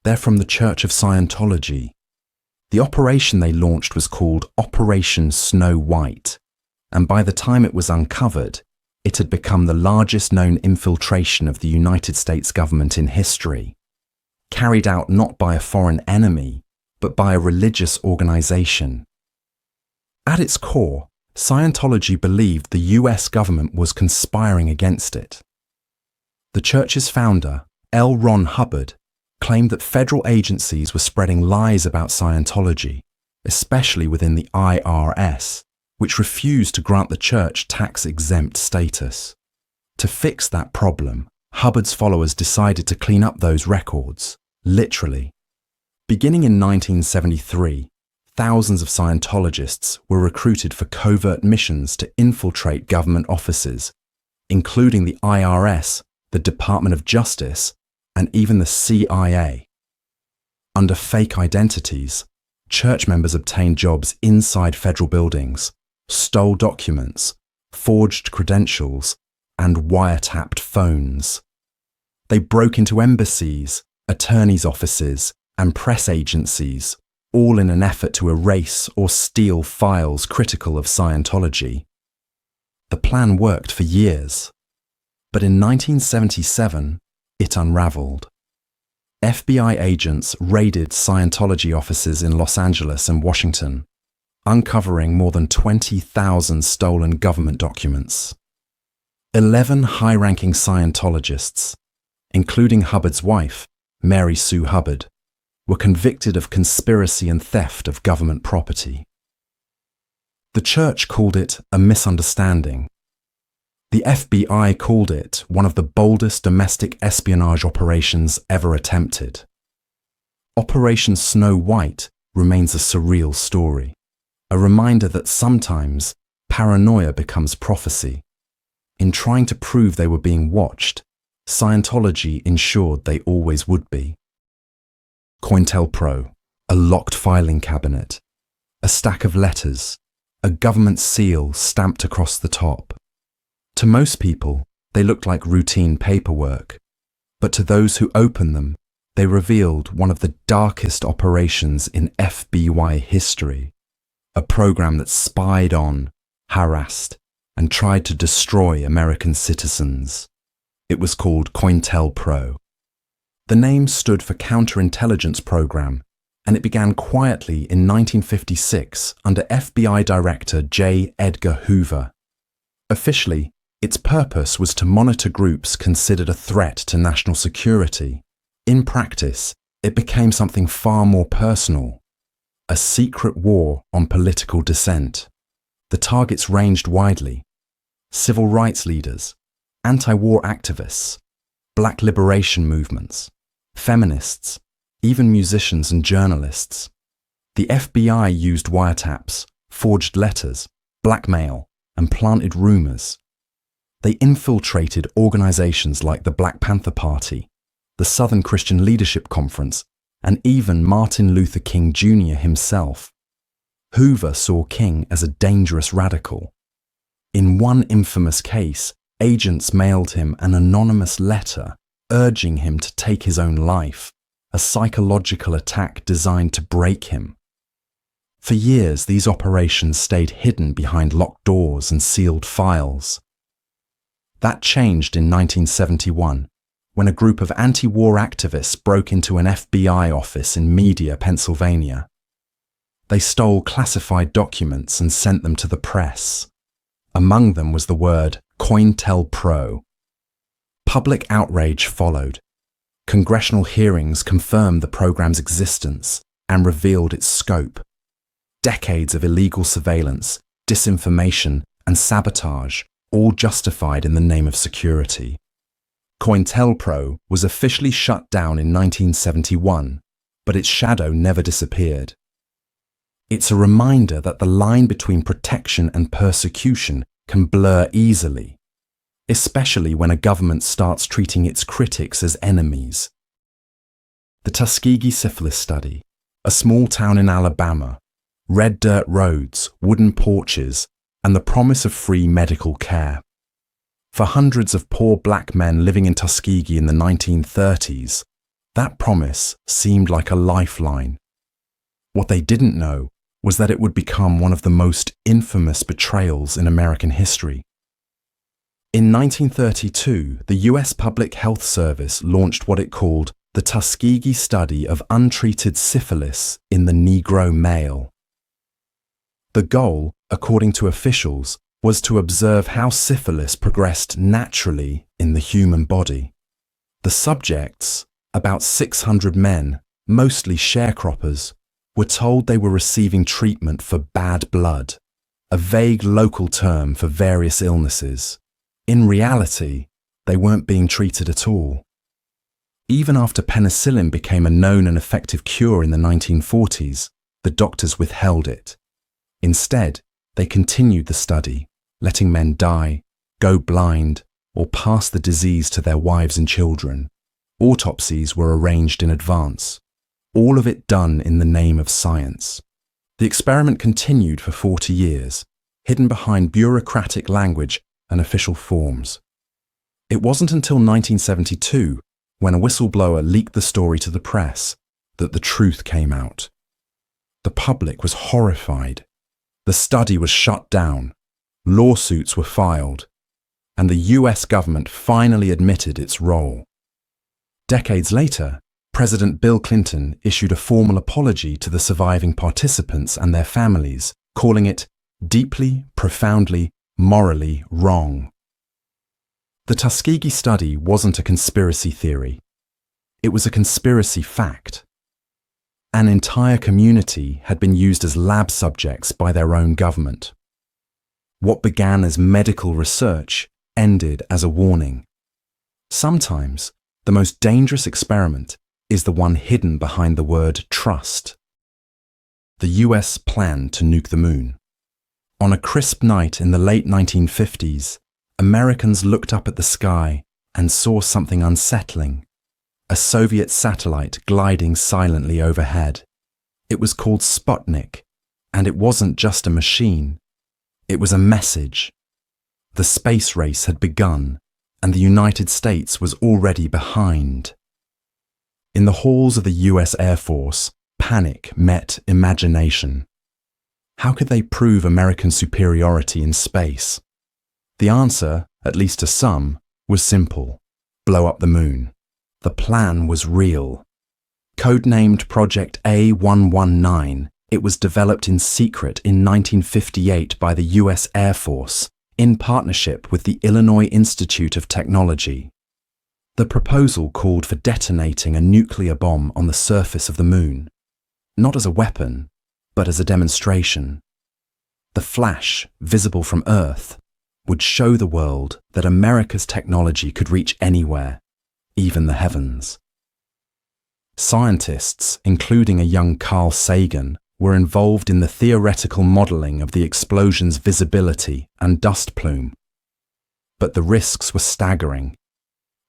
They're from the Church of Scientology. The operation they launched was called Operation Snow White, and by the time it was uncovered, it had become the largest known infiltration of the United States government in history, carried out not by a foreign enemy, but by a religious organization. At its core, Scientology believed the US government was conspiring against it. The church's founder, L. Ron Hubbard, claimed that federal agencies were spreading lies about Scientology, especially within the IRS, which refused to grant the church tax-exempt status. To fix that problem, Hubbard's followers decided to clean up those records, literally. Beginning in 1973, thousands of Scientologists were recruited for covert missions to infiltrate government offices, including the IRS, the Department of Justice, and even the CIA. Under fake identities, church members obtained jobs inside federal buildings, stole documents, forged credentials, and wiretapped phones. They broke into embassies, attorneys' offices, and press agencies, all in an effort to erase or steal files critical of Scientology. The plan worked for years, but in 1977, it unraveled. FBI agents raided Scientology offices in Los Angeles and Washington, uncovering more than 20,000 stolen government documents. 11 high-ranking Scientologists, including Hubbard's wife, Mary Sue Hubbard, were convicted of conspiracy and theft of government property. The church called it a misunderstanding. The FBI called it one of the boldest domestic espionage operations ever attempted. Operation Snow White remains a surreal story, a reminder that sometimes paranoia becomes prophecy. In trying to prove they were being watched, Scientology ensured they always would be. COINTELPRO, a locked filing cabinet, a stack of letters, a government seal stamped across the top. To most people, they looked like routine paperwork, but to those who opened them, they revealed one of the darkest operations in FBI history, a program that spied on, harassed, and tried to destroy American citizens. It was called COINTELPRO. The name stood for Counterintelligence Program, and it began quietly in 1956 under FBI Director J. Edgar Hoover. Officially, its purpose was to monitor groups considered a threat to national security. In practice, it became something far more personal, a secret war on political dissent. The targets ranged widely: civil rights leaders, anti-war activists, black liberation movements, feminists, even musicians and journalists. The FBI used wiretaps, forged letters, blackmail, and planted rumors. They infiltrated organizations like the Black Panther Party, the Southern Christian Leadership Conference, and even Martin Luther King Jr. himself. Hoover saw King as a dangerous radical. In one infamous case, agents mailed him an anonymous letter urging him to take his own life, a psychological attack designed to break him. For years, these operations stayed hidden behind locked doors and sealed files. That changed in 1971, when a group of anti-war activists broke into an FBI office in Media, Pennsylvania. They stole classified documents and sent them to the press. Among them was the word COINTELPRO. Public outrage followed. Congressional hearings confirmed the program's existence and revealed its scope. Decades of illegal surveillance, disinformation, and sabotage, all justified in the name of security. COINTELPRO was officially shut down in 1971, but its shadow never disappeared. It's a reminder that the line between protection and persecution can blur easily, especially when a government starts treating its critics as enemies. The Tuskegee Syphilis Study, a small town in Alabama, red dirt roads, wooden porches, and the promise of free medical care. For hundreds of poor black men living in Tuskegee in the 1930s, that promise seemed like a lifeline. What they didn't know was that it would become one of the most infamous betrayals in American history. In 1932, the US Public Health Service launched what it called the Tuskegee Study of Untreated Syphilis in the Negro Male. The goal, according to officials, was to observe how syphilis progressed naturally in the human body. The subjects, about 600 men, mostly sharecroppers, were told they were receiving treatment for bad blood, a vague local term for various illnesses. In reality, they weren't being treated at all. Even after penicillin became a known and effective cure in the 1940s, the doctors withheld it. Instead, they continued the study, letting men die, go blind, or pass the disease to their wives and children. Autopsies were arranged in advance. All of it done in the name of science. The experiment continued for 40 years, hidden behind bureaucratic language and official forms. It wasn't until 1972, when a whistleblower leaked the story to the press, that the truth came out. The public was horrified. The study was shut down, lawsuits were filed, and the US government finally admitted its role. Decades later, President Bill Clinton issued a formal apology to the surviving participants and their families, calling it deeply, profoundly, morally wrong. The Tuskegee study wasn't a conspiracy theory. It was a conspiracy fact. An entire community had been used as lab subjects by their own government. What began as medical research ended as a warning. Sometimes, the most dangerous experiment is the one hidden behind the word trust. The US planned to nuke the moon. On a crisp night in the late 1950s, Americans looked up at the sky and saw something unsettling. A Soviet satellite gliding silently overhead. It was called Sputnik, and it wasn't just a machine. It was a message. The space race had begun, and the United States was already behind. In the halls of the US Air Force, panic met imagination. How could they prove American superiority in space? The answer, at least to some, was simple: blow up the moon. The plan was real. Codenamed Project A119, it was developed in secret in 1958 by the US Air Force, in partnership with the Illinois Institute of Technology. The proposal called for detonating a nuclear bomb on the surface of the moon, not as a weapon, but as a demonstration. The flash, visible from Earth, would show the world that America's technology could reach anywhere, even the heavens. Scientists, including a young Carl Sagan, were involved in the theoretical modeling of the explosion's visibility and dust plume. but the risks were staggering.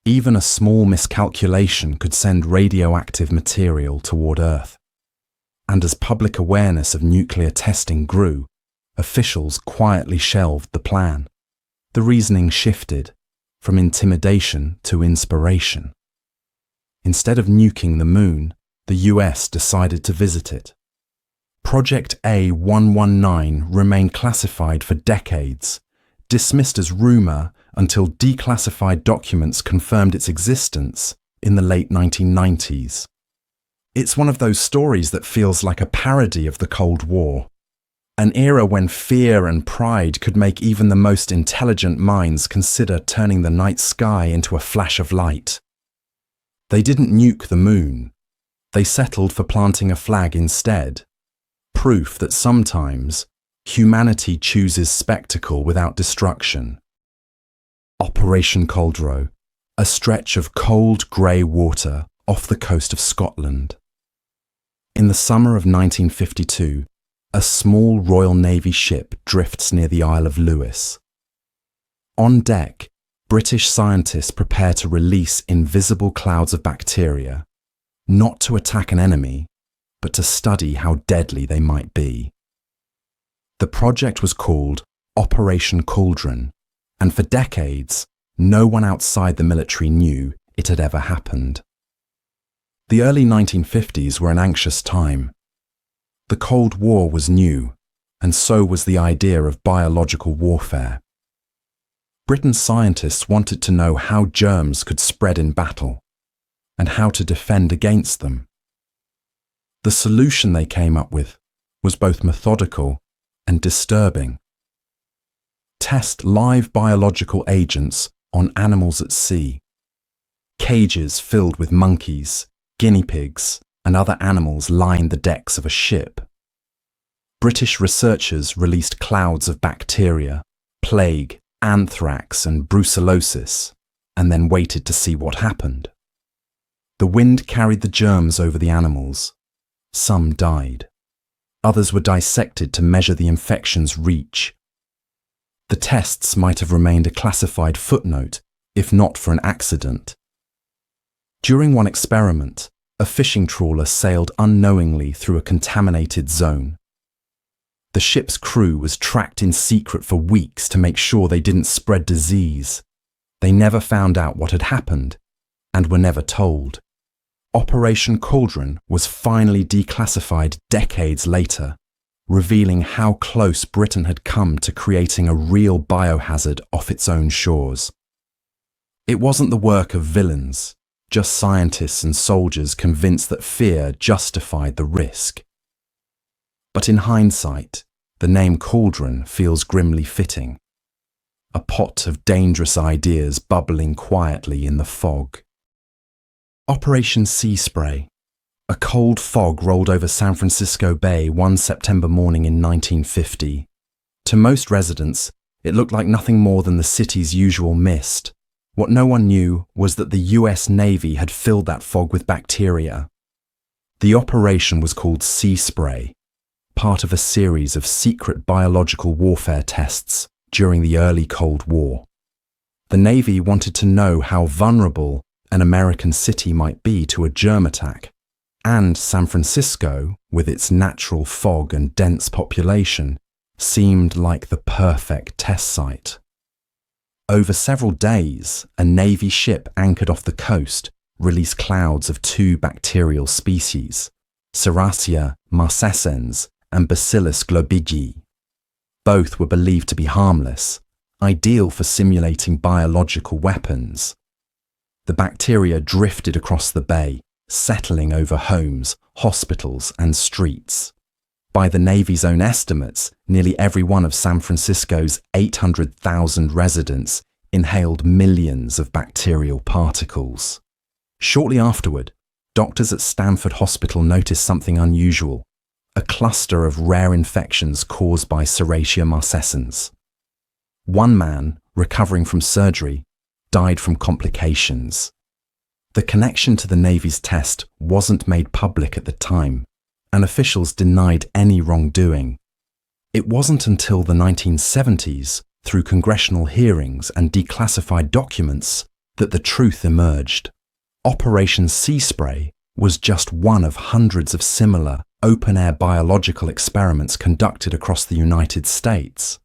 Even a small miscalculation could send radioactive material toward Earth. And as public awareness of nuclear testing grew, officials quietly shelved the plan. The reasoning shifted from intimidation to inspiration. Instead of nuking the moon, the US decided to visit it. Project A119 remained classified for decades, dismissed as rumor until declassified documents confirmed its existence in the late 1990s. It's one of those stories that feels like a parody of the Cold War, an era when fear and pride could make even the most intelligent minds consider turning the night sky into a flash of light. They didn't nuke the moon. They settled for planting a flag instead, proof that sometimes humanity chooses spectacle without destruction. Operation Coldrow, a stretch of cold grey water off the coast of Scotland. In the summer of 1952, a small Royal Navy ship drifts near the Isle of Lewis. On deck, British scientists prepare to release invisible clouds of bacteria, not to attack an enemy, but to study how deadly they might be. The project was called Operation Cauldron, and for decades, no one outside the military knew it had ever happened. The early 1950s were an anxious time. The Cold War was new, and so was the idea of biological warfare. Britain's scientists wanted to know how germs could spread in battle, and how to defend against them. The solution they came up with was both methodical and disturbing. Test live biological agents on animals at sea. Cages filled with monkeys, guinea pigs, and other animals lined the decks of a ship. British researchers released clouds of bacteria, plague, anthrax, and brucellosis, and then waited to see what happened. The wind carried the germs over the animals. Some died. Others were dissected to measure the infection's reach. The tests might have remained a classified footnote, if not for an accident. During one experiment, a fishing trawler sailed unknowingly through a contaminated zone. The ship's crew was tracked in secret for weeks to make sure they didn't spread disease. They never found out what had happened, and were never told. Operation Cauldron was finally declassified decades later, revealing how close Britain had come to creating a real biohazard off its own shores. It wasn't the work of villains, just scientists and soldiers convinced that fear justified the risk. But in hindsight, the name Cauldron feels grimly fitting. A pot of dangerous ideas bubbling quietly in the fog. Operation Sea Spray. A cold fog rolled over San Francisco Bay one September morning in 1950. To most residents, it looked like nothing more than the city's usual mist. What no one knew was that the US Navy had filled that fog with bacteria. The operation was called Sea Spray, part of a series of secret biological warfare tests during the early Cold War. The Navy wanted to know how vulnerable an American city might be to a germ attack, and San Francisco, with its natural fog and dense population, seemed like the perfect test site. Over several days, a Navy ship anchored off the coast released clouds of two bacterial species, Serratia marcescens and Bacillus globigii. Both were believed to be harmless, ideal for simulating biological weapons. The bacteria drifted across the bay, settling over homes, hospitals, and streets. By the Navy's own estimates, nearly every one of San Francisco's 800,000 residents inhaled millions of bacterial particles. Shortly afterward, doctors at Stanford Hospital noticed something unusual, a cluster of rare infections caused by Serratia marcescens. One man, recovering from surgery, died from complications. The connection to the Navy's test wasn't made public at the time, and officials denied any wrongdoing. It wasn't until the 1970s, through congressional hearings and declassified documents, that the truth emerged. Operation Sea Spray was just one of hundreds of similar open-air biological experiments conducted across the United States.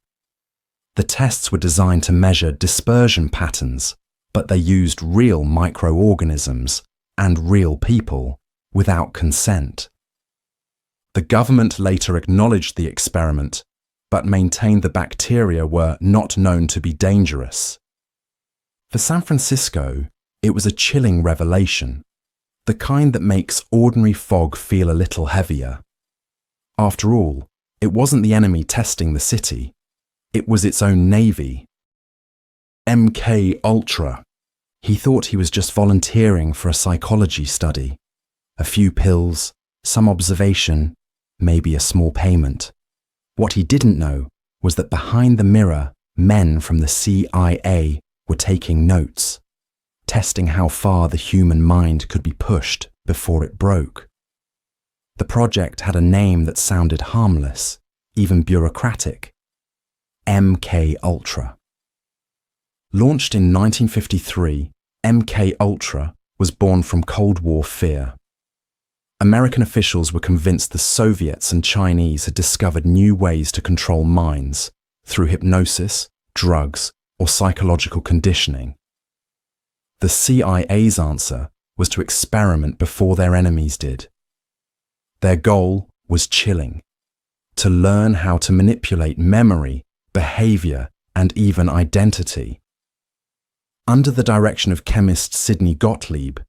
The tests were designed to measure dispersion patterns, but they used real microorganisms and real people without consent. The government later acknowledged the experiment, but maintained the bacteria were not known to be dangerous. For San Francisco, it was a chilling revelation, the kind that makes ordinary fog feel a little heavier. After all, it wasn't the enemy testing the city, it was its own navy. MK Ultra. He thought he was just volunteering for a psychology study. A few pills, some observation, maybe a small payment. What he didn't know was that behind the mirror, men from the CIA were taking notes, testing how far the human mind could be pushed before it broke. The project had a name that sounded harmless, even bureaucratic. MK Ultra. Launched in 1953, MK Ultra was born from Cold War fear. American officials were convinced the Soviets and Chinese had discovered new ways to control minds through hypnosis, drugs, or psychological conditioning. The CIA's answer was to experiment before their enemies did. Their goal was chilling, to learn how to manipulate memory, behavior, and even identity. Under the direction of chemist Sidney Gottlieb,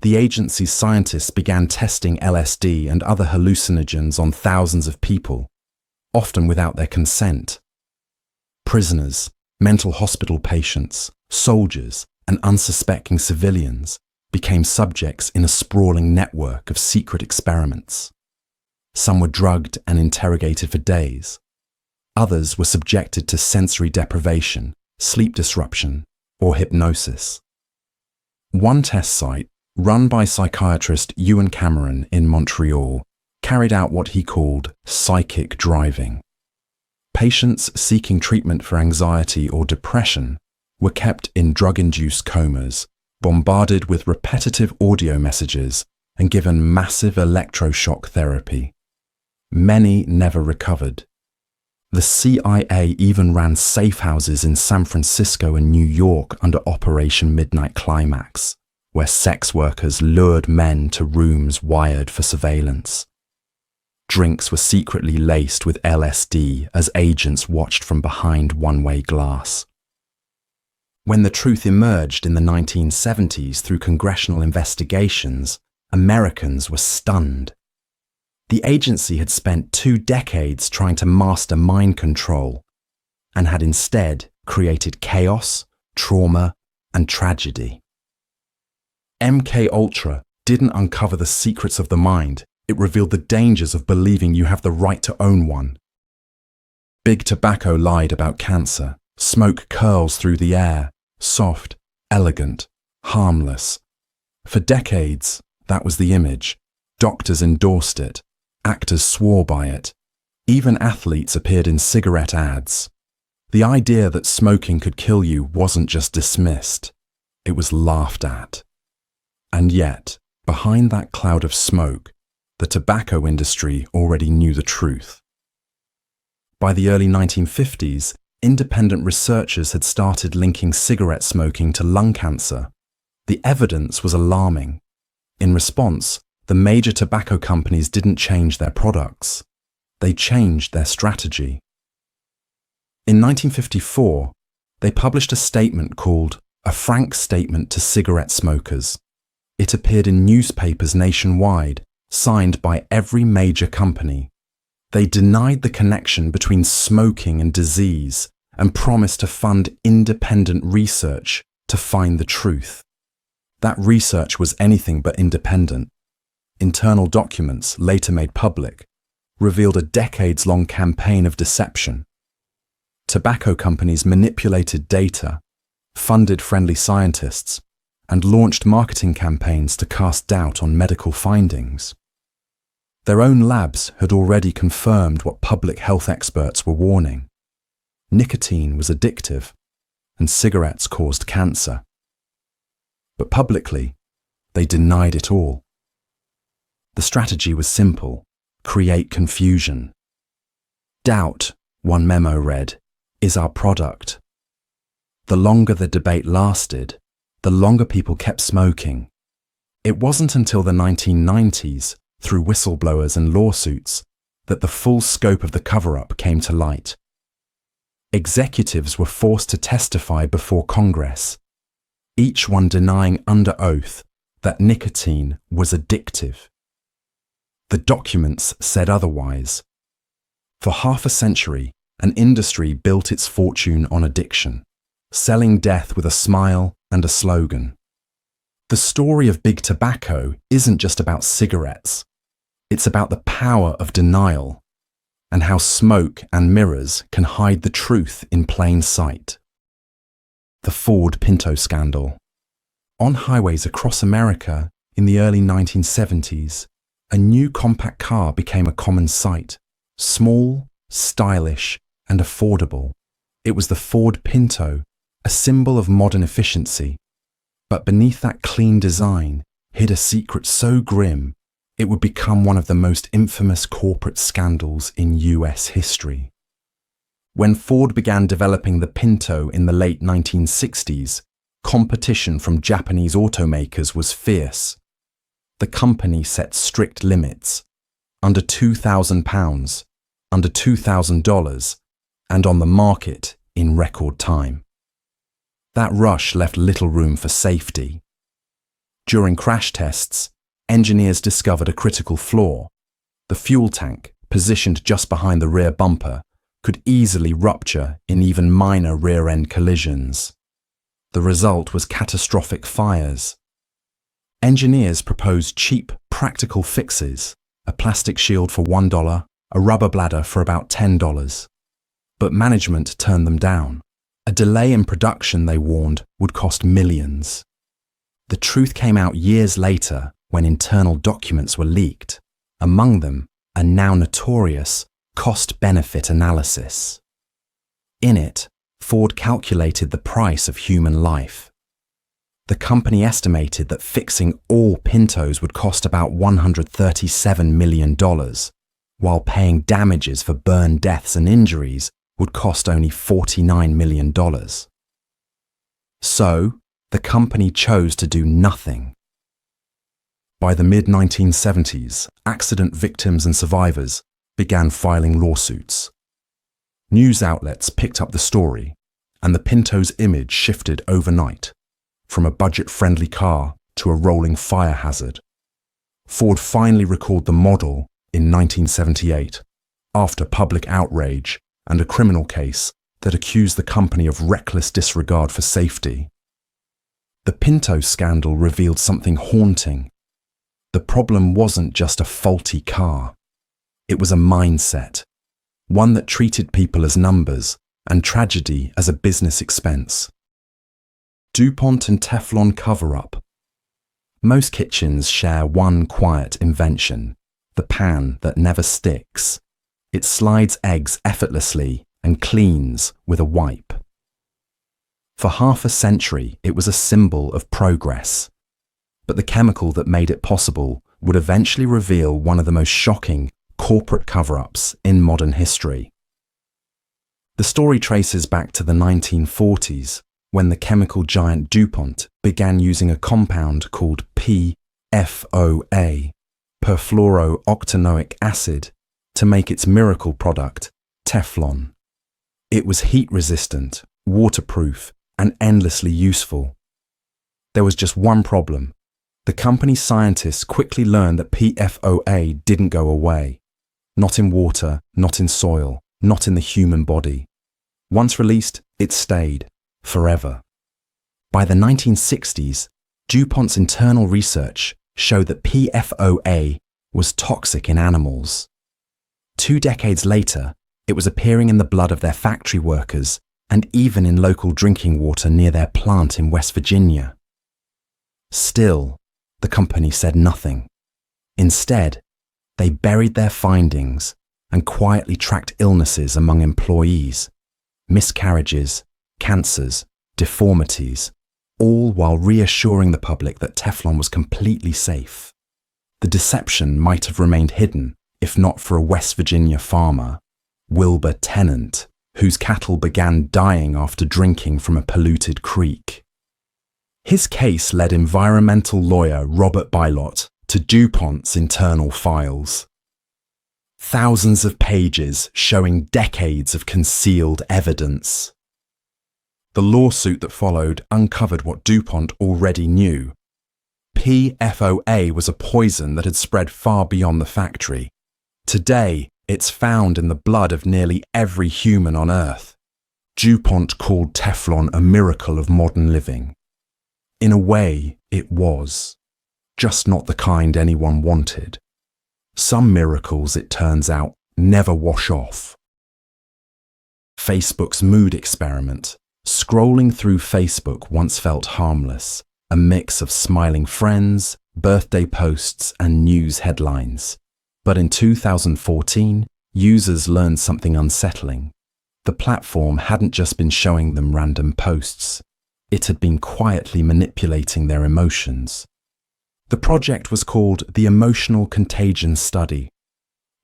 the agency's scientists began testing LSD and other hallucinogens on thousands of people, often without their consent. Prisoners, mental hospital patients, soldiers, and unsuspecting civilians became subjects in a sprawling network of secret experiments. Some were drugged and interrogated for days. Others were subjected to sensory deprivation, sleep disruption, or hypnosis. One test site, run by psychiatrist Ewan Cameron in Montreal, carried out what he called psychic driving. Patients seeking treatment for anxiety or depression were kept in drug-induced comas, bombarded with repetitive audio messages, and given massive electroshock therapy. Many never recovered. The CIA even ran safe houses in San Francisco and New York under Operation Midnight Climax, where sex workers lured men to rooms wired for surveillance. Drinks were secretly laced with LSD as agents watched from behind one-way glass. When the truth emerged in the 1970s through congressional investigations, Americans were stunned. The agency had spent 2 decades trying to master mind control and had instead created chaos, trauma, and tragedy. MK Ultra didn't uncover the secrets of the mind, it revealed the dangers of believing you have the right to own one. Big Tobacco lied about cancer. Smoke curls through the air, soft, elegant, harmless. For decades, that was the image. Doctors endorsed it. Actors swore by it. Even athletes appeared in cigarette ads. The idea that smoking could kill you wasn't just dismissed, it was laughed at. And yet, behind that cloud of smoke, the tobacco industry already knew the truth. By the early 1950s, independent researchers had started linking cigarette smoking to lung cancer. The evidence was alarming. In response, the major tobacco companies didn't change their products. They changed their strategy. In 1954, they published a statement called A Frank Statement to Cigarette Smokers. It appeared in newspapers nationwide, signed by every major company. They denied the connection between smoking and disease and promised to fund independent research to find the truth. That research was anything but independent. Internal documents, later made public, revealed a decades-long campaign of deception. Tobacco companies manipulated data, funded friendly scientists, and launched marketing campaigns to cast doubt on medical findings. Their own labs had already confirmed what public health experts were warning. nicotine was addictive and cigarettes caused cancer. But publicly, they denied it all. The strategy was simple: create confusion. Doubt, one memo read, is our product. The longer the debate lasted, the longer people kept smoking. It wasn't until the 1990s, through whistleblowers and lawsuits, that the full scope of the cover-up came to light. Executives were forced to testify before Congress, each one denying under oath that nicotine was addictive. The documents said otherwise. For half a century, an industry built its fortune on addiction, selling death with a smile and a slogan. The story of big tobacco isn't just about cigarettes. It's about the power of denial and how smoke and mirrors can hide the truth in plain sight. The Ford Pinto scandal. On highways across America in the early 1970s, a new compact car became a common sight. Small, stylish, and affordable. It was the Ford Pinto, a symbol of modern efficiency. But beneath that clean design hid a secret so grim, it would become one of the most infamous corporate scandals in US history. When Ford began developing the Pinto in the late 1960s, competition from Japanese automakers was fierce. The company set strict limits: under £2,000, under $2,000, and on the market in record time. That rush left little room for safety. During crash tests, engineers discovered a critical flaw. The fuel tank, positioned just behind the rear bumper, could easily rupture in even minor rear-end collisions. The result was catastrophic fires. Engineers proposed cheap, practical fixes: a plastic shield for $1, a rubber bladder for about $10. But management turned them down. A delay in production, they warned, would cost millions. The truth came out years later when internal documents were leaked, among them a now notorious cost-benefit analysis. In it, Ford calculated the price of human life. The company estimated that fixing all Pintos would cost about $137 million, while paying damages for burn deaths and injuries would cost only $49 million. So, the company chose to do nothing. By the mid-1970s, accident victims and survivors began filing lawsuits. News outlets picked up the story, and the Pinto's image shifted overnight, from a budget-friendly car to a rolling fire hazard. Ford finally recalled the model in 1978, after public outrage and a criminal case that accused the company of reckless disregard for safety. The Pinto scandal revealed something haunting. The problem wasn't just a faulty car. It was a mindset, one that treated people as numbers and tragedy as a business expense. DuPont and Teflon cover-up. Most kitchens share one quiet invention: the pan that never sticks. It slides eggs effortlessly and cleans with a wipe. For half a century, it was a symbol of progress. But the chemical that made it possible would eventually reveal one of the most shocking corporate cover-ups in modern history. The story traces back to the 1940s, when the chemical giant DuPont began using a compound called PFOA, perfluorooctanoic acid, to make its miracle product, Teflon. It was heat-resistant, waterproof, and endlessly useful. There was just one problem. The company's scientists quickly learned that PFOA didn't go away. Not in water, not in soil, not in the human body. Once released, it stayed, forever. By the 1960s, DuPont's internal research showed that PFOA was toxic in animals. 2 decades later, it was appearing in the blood of their factory workers and even in local drinking water near their plant in West Virginia. Still, the company said nothing. Instead, they buried their findings and quietly tracked illnesses among employees, miscarriages, cancers, deformities, all while reassuring the public that Teflon was completely safe. The deception might have remained hidden if not for a West Virginia farmer, Wilbur Tennant, whose cattle began dying after drinking from a polluted creek. His case led environmental lawyer Robert Bilott to DuPont's internal files. Thousands of pages showing decades of concealed evidence. The lawsuit that followed uncovered what DuPont already knew. PFOA was a poison that had spread far beyond the factory. Today, it's found in the blood of nearly every human on Earth. DuPont called Teflon a miracle of modern living. In a way, it was. Just not the kind anyone wanted. Some miracles, it turns out, never wash off. Facebook's mood experiment. Scrolling through Facebook once felt harmless, a mix of smiling friends, birthday posts, and news headlines. But in 2014, users learned something unsettling. The platform hadn't just been showing them random posts. It had been quietly manipulating their emotions. The project was called the Emotional Contagion Study.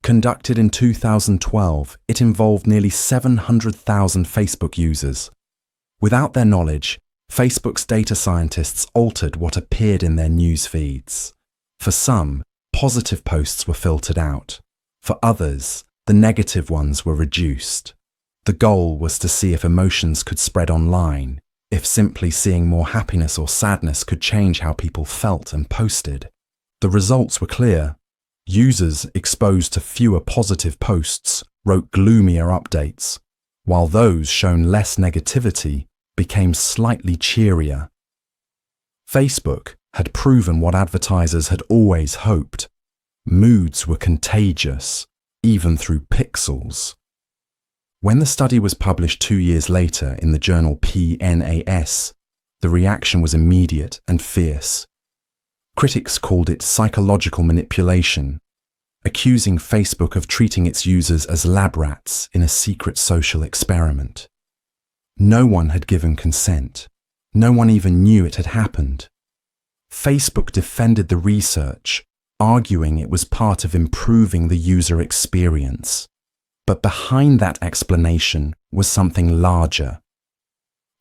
Conducted in 2012, it involved nearly 700,000 Facebook users. Without their knowledge, Facebook's data scientists altered what appeared in their news feeds. For some, positive posts were filtered out. For others, the negative ones were reduced. The goal was to see if emotions could spread online, if simply seeing more happiness or sadness could change how people felt and posted. The results were clear. Users exposed to fewer positive posts wrote gloomier updates, while those shown less negativity became slightly cheerier. Facebook had proven what advertisers had always hoped. Moods were contagious, even through pixels. When the study was published 2 years later in the journal PNAS, the reaction was immediate and fierce. Critics called it psychological manipulation, accusing Facebook of treating its users as lab rats in a secret social experiment. No one had given consent. No one even knew it had happened. Facebook defended the research, arguing it was part of improving the user experience. But behind that explanation was something larger.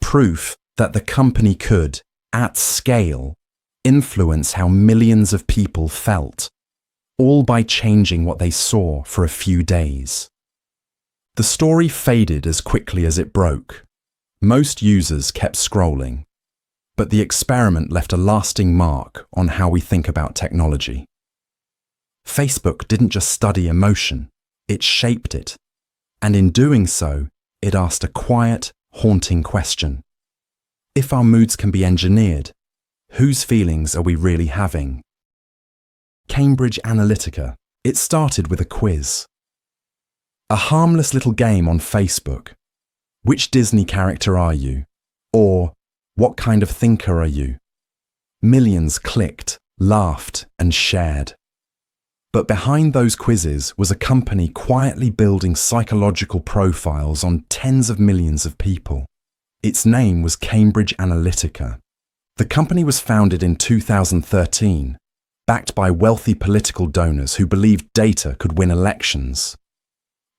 Proof that the company could, at scale, influence how millions of people felt, all by changing what they saw for a few days. The story faded as quickly as it broke. Most users kept scrolling, but the experiment left a lasting mark on how we think about technology. Facebook didn't just study emotion, it shaped it. And in doing so, it asked a quiet, haunting question. If our moods can be engineered, whose feelings are we really having? Cambridge Analytica. It started with a quiz. A harmless little game on Facebook. Which Disney character are you? Or, what kind of thinker are you? Millions clicked, laughed, and shared. But behind those quizzes was a company quietly building psychological profiles on tens of millions of people. Its name was Cambridge Analytica. The company was founded in 2013, backed by wealthy political donors who believed data could win elections.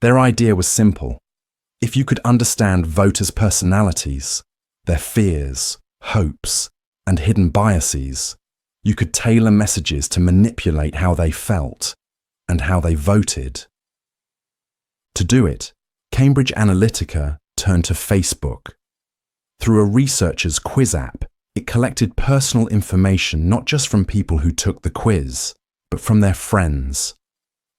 Their idea was simple. If you could understand voters' personalities, their fears, hopes, and hidden biases, you could tailor messages to manipulate how they felt and how they voted. To do it, Cambridge Analytica turned to Facebook. Through a researcher's quiz app, it collected personal information not just from people who took the quiz, but from their friends,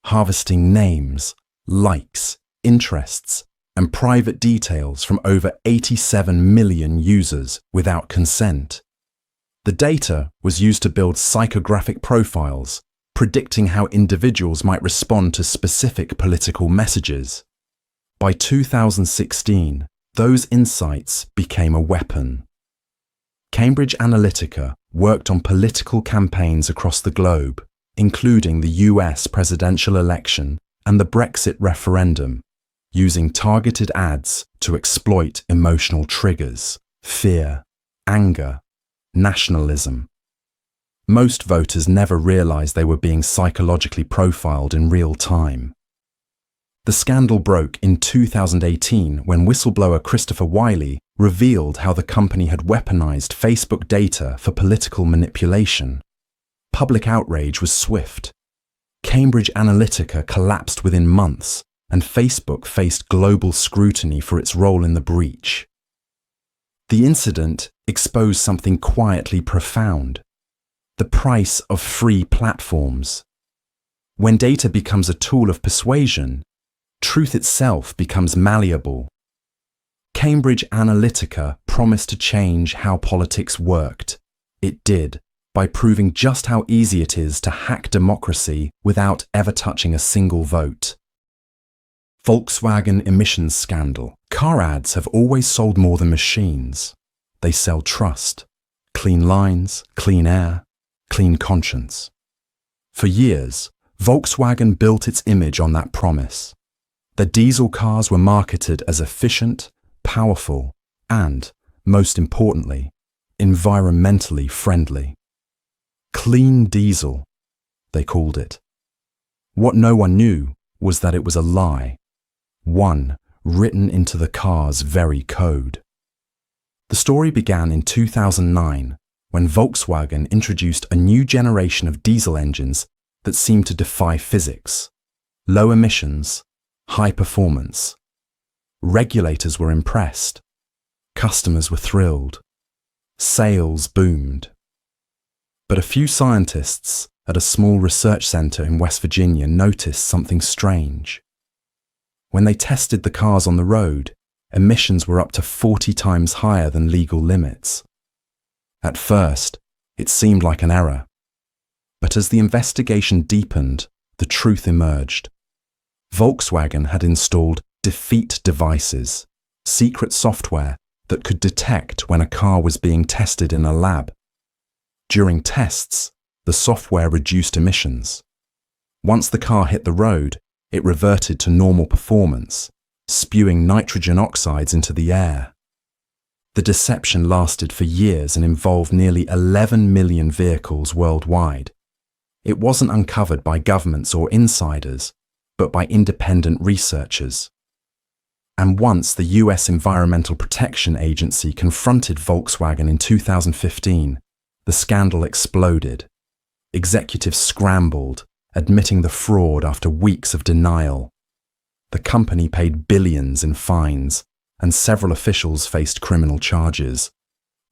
harvesting names, likes, interests, and private details from over 87 million users without consent. The data was used to build psychographic profiles, predicting how individuals might respond to specific political messages. By 2016, those insights became a weapon. Cambridge Analytica worked on political campaigns across the globe, including the US presidential election and the Brexit referendum, using targeted ads to exploit emotional triggers, fear, anger, nationalism. Most voters never realized they were being psychologically profiled in real time. The scandal broke in 2018 when whistleblower Christopher Wiley revealed how the company had weaponized Facebook data for political manipulation. Public outrage was swift. Cambridge Analytica collapsed within months, and Facebook faced global scrutiny for its role in the breach. The incident exposed something quietly profound: the price of free platforms. When data becomes a tool of persuasion, truth itself becomes malleable. Cambridge Analytica promised to change how politics worked. It did, by proving just how easy it is to hack democracy without ever touching a single vote. Volkswagen emissions scandal. Car ads have always sold more than machines. They sell trust, clean lines, clean air, clean conscience. For years, Volkswagen built its image on that promise. The diesel cars were marketed as efficient, powerful, and, most importantly, environmentally friendly. Clean diesel, they called it. What no one knew was that it was a lie, one written into the car's very code. The story began in 2009 when Volkswagen introduced a new generation of diesel engines that seemed to defy physics. Low emissions, high performance. Regulators were impressed. Customers were thrilled. Sales boomed. But a few scientists at a small research center in West Virginia noticed something strange. When they tested the cars on the road, emissions were up to 40 times higher than legal limits. At first, it seemed like an error. But as the investigation deepened, the truth emerged. Volkswagen had installed defeat devices, secret software that could detect when a car was being tested in a lab. During tests, the software reduced emissions. Once the car hit the road, it reverted to normal performance, spewing nitrogen oxides into the air. The deception lasted for years and involved nearly 11 million vehicles worldwide. It wasn't uncovered by governments or insiders, but by independent researchers. And once the US Environmental Protection Agency confronted Volkswagen in 2015, the scandal exploded. Executives scrambled, admitting the fraud after weeks of denial. The company paid billions in fines, and several officials faced criminal charges.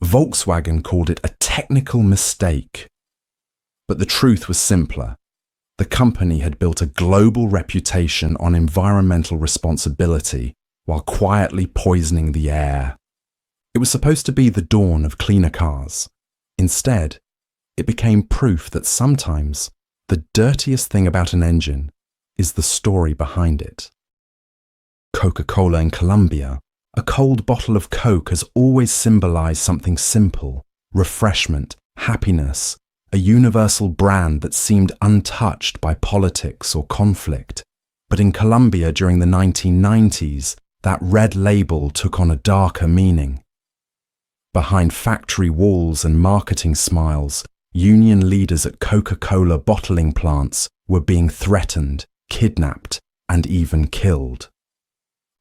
Volkswagen called it a technical mistake. But the truth was simpler. The company had built a global reputation on environmental responsibility while quietly poisoning the air. It was supposed to be the dawn of cleaner cars. Instead, it became proof that sometimes the dirtiest thing about an engine is the story behind it. Coca-Cola in Colombia. A cold bottle of Coke has always symbolized something simple: refreshment, happiness, a universal brand that seemed untouched by politics or conflict. But in Colombia during the 1990s, that red label took on a darker meaning. Behind factory walls and marketing smiles, union leaders at Coca-Cola bottling plants were being threatened, kidnapped, and even killed.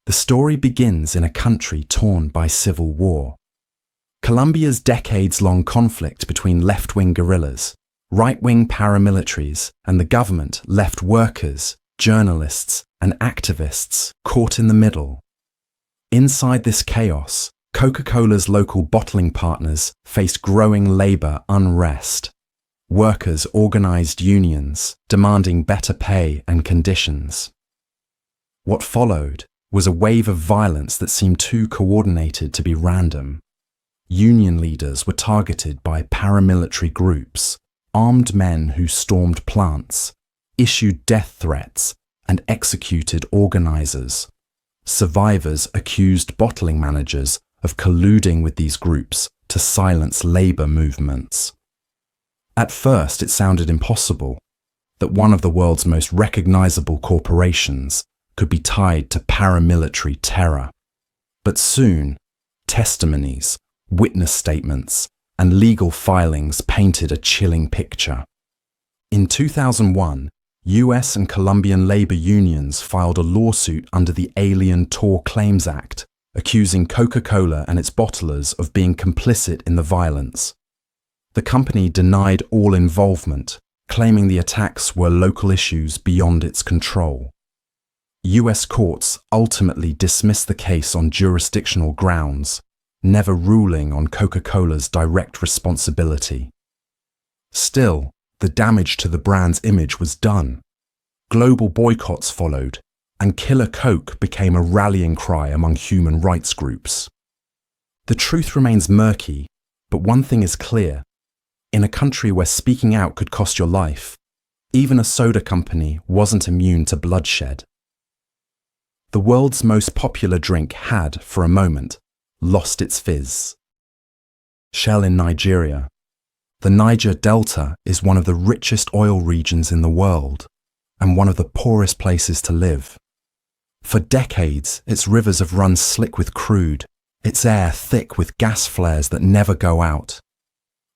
The story begins in a country torn by civil war. Colombia's decades-long conflict between left-wing guerrillas, right-wing paramilitaries, and the government left workers, journalists, and activists caught in the middle. Inside this chaos, Coca-Cola's local bottling partners faced growing labor unrest. Workers organized unions, demanding better pay and conditions. What followed was a wave of violence that seemed too coordinated to be random. Union leaders were targeted by paramilitary groups, armed men who stormed plants, issued death threats, and executed organizers. Survivors accused bottling managers of colluding with these groups to silence labor movements. At first, it sounded impossible that one of the world's most recognizable corporations could be tied to paramilitary terror. But soon, testimonies, witness statements, and legal filings painted a chilling picture. In 2001, US and Colombian labor unions filed a lawsuit under the Alien Tort Claims Act, accusing Coca-Cola and its bottlers of being complicit in the violence. The company denied all involvement, claiming the attacks were local issues beyond its control. US courts ultimately dismissed the case on jurisdictional grounds, never ruling on Coca-Cola's direct responsibility. Still, the damage to the brand's image was done. Global boycotts followed, and Killer Coke became a rallying cry among human rights groups. The truth remains murky, but one thing is clear. In a country where speaking out could cost your life, even a soda company wasn't immune to bloodshed. The world's most popular drink had, for a moment, lost its fizz. Shell in Nigeria. The Niger Delta is one of the richest oil regions in the world, and one of the poorest places to live. For decades, its rivers have run slick with crude, its air thick with gas flares that never go out.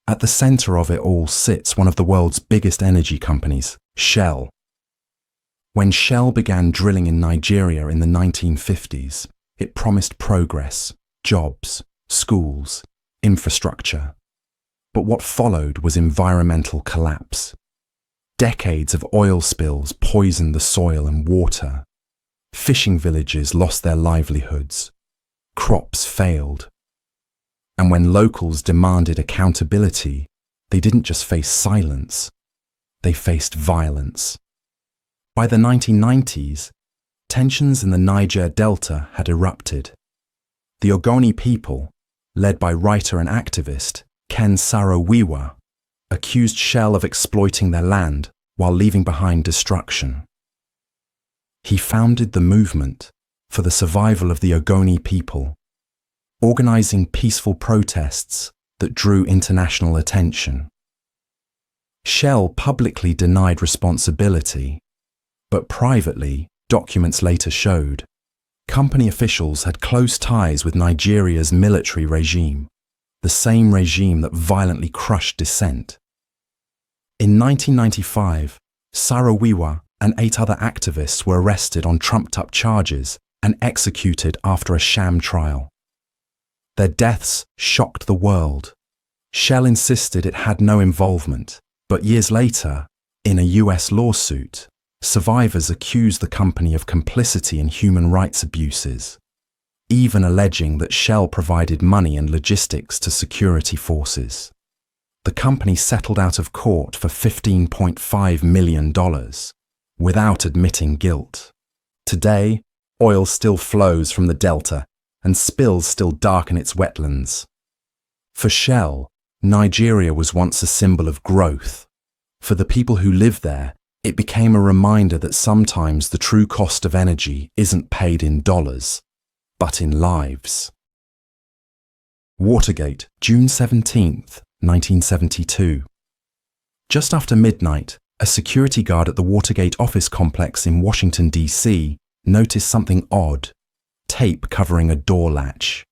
At the center of it all sits one of the world's biggest energy companies, Shell. When Shell began drilling in Nigeria in the 1950s, it promised progress, jobs, schools, infrastructure. But what followed was environmental collapse. Decades of oil spills poisoned the soil and water. Fishing villages lost their livelihoods. Crops failed. And when locals demanded accountability, they didn't just face silence, they faced violence. By the 1990s, tensions in the Niger Delta had erupted. The Ogoni people, led by writer and activist Ken Saro-Wiwa, accused Shell of exploiting their land while leaving behind destruction. He founded the movement for the survival of the Ogoni people, organizing peaceful protests that drew international attention. Shell publicly denied responsibility, but privately, documents later showed, company officials had close ties with Nigeria's military regime, the same regime that violently crushed dissent. In 1995, Saro-Wiwa and 8 other activists were arrested on trumped-up charges and executed after a sham trial. Their deaths shocked the world. Shell insisted it had no involvement, but years later, in a US lawsuit, survivors accused the company of complicity in human rights abuses, even alleging that Shell provided money and logistics to security forces. The company settled out of court for $15.5 million, without admitting guilt. Today, oil still flows from the delta, and spills still darken its wetlands. For Shell, Nigeria was once a symbol of growth. For the people who live there, it became a reminder that sometimes the true cost of energy isn't paid in dollars, but in lives. Watergate, June 17th, 1972. Just after midnight, a security guard at the Watergate office complex in Washington, D.C. noticed something odd. Tape covering a door latch.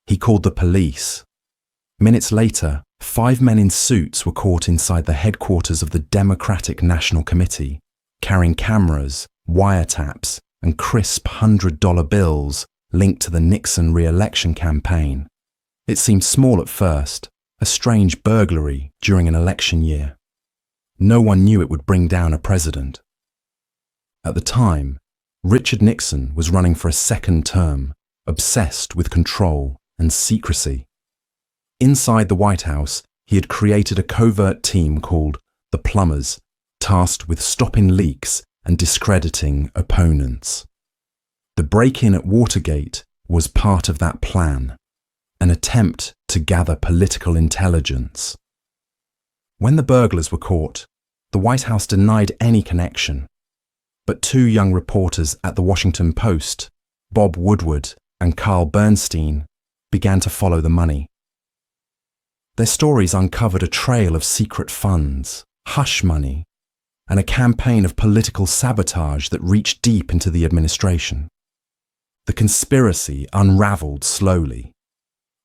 He called the police. Minutes later, 5 men in suits were caught inside the headquarters of the Democratic National Committee, carrying cameras, wiretaps, and crisp $100 bills linked to the Nixon re-election campaign. It seemed small at first, a strange burglary during an election year. No one knew it would bring down a president. At the time, Richard Nixon was running for a second term, obsessed with control and secrecy. Inside the White House, he had created a covert team called the Plumbers, tasked with stopping leaks and discrediting opponents. The break-in at Watergate was part of that plan, an attempt to gather political intelligence. When the burglars were caught, the White House denied any connection. But 2 young reporters at the Washington Post, Bob Woodward and Carl Bernstein, began to follow the money. Their stories uncovered a trail of secret funds, hush money, and a campaign of political sabotage that reached deep into the administration. The conspiracy unraveled slowly.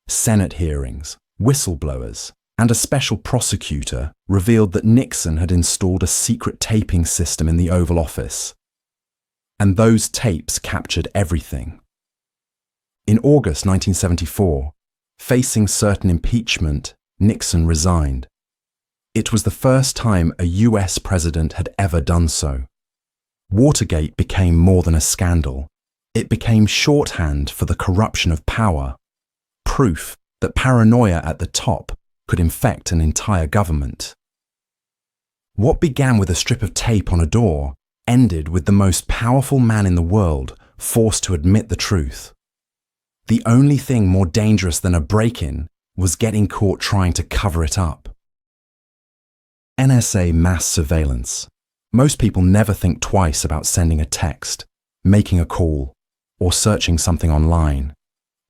Senate hearings, whistleblowers, and a special prosecutor revealed that Nixon had installed a secret taping system in the Oval Office. And those tapes captured everything. In August 1974, facing certain impeachment, Nixon resigned. It was the first time a US president had ever done so. Watergate became more than a scandal. It became shorthand for the corruption of power, proof that paranoia at the top could infect an entire government. What began with a strip of tape on a door ended with the most powerful man in the world forced to admit the truth. The only thing more dangerous than a break-in was getting caught trying to cover it up. NSA mass surveillance. Most people never think twice about sending a text, making a call, or searching something online.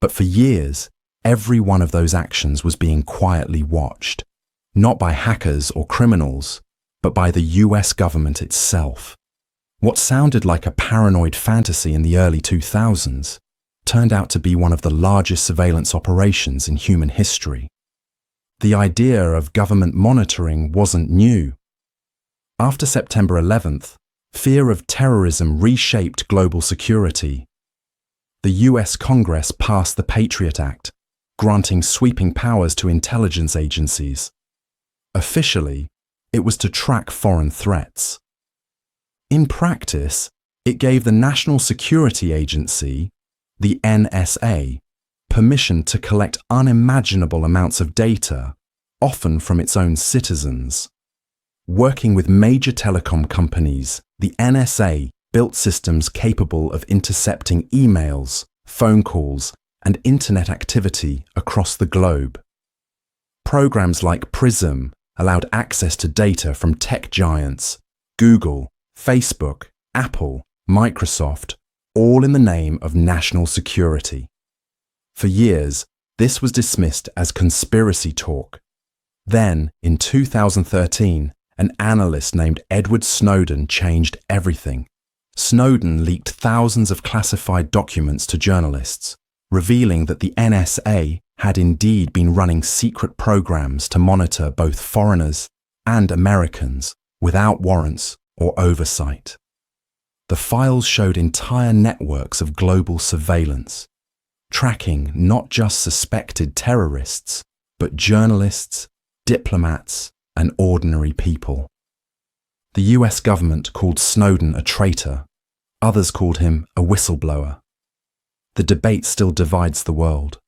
But for years, every one of those actions was being quietly watched, not by hackers or criminals, but by the US government itself. What sounded like a paranoid fantasy in the early 2000s turned out to be one of the largest surveillance operations in human history. The idea of government monitoring wasn't new. After September 11th, fear of terrorism reshaped global security. The US Congress passed the Patriot Act, granting sweeping powers to intelligence agencies. Officially, it was to track foreign threats. In practice, it gave the National Security Agency, the NSA, permission to collect unimaginable amounts of data, often from its own citizens. Working with major telecom companies, the NSA built systems capable of intercepting emails, phone calls, and internet activity across the globe. Programs like PRISM allowed access to data from tech giants, Google, Facebook, Apple, Microsoft, all in the name of national security. For years, this was dismissed as conspiracy talk. Then, in 2013, an analyst named Edward Snowden changed everything. Snowden leaked thousands of classified documents to journalists, revealing that the NSA had indeed been running secret programs to monitor both foreigners and Americans without warrants or oversight. The files showed entire networks of global surveillance, tracking not just suspected terrorists, but journalists, diplomats, and ordinary people. The US government called Snowden a traitor. Others called him a whistleblower. The debate still divides the world.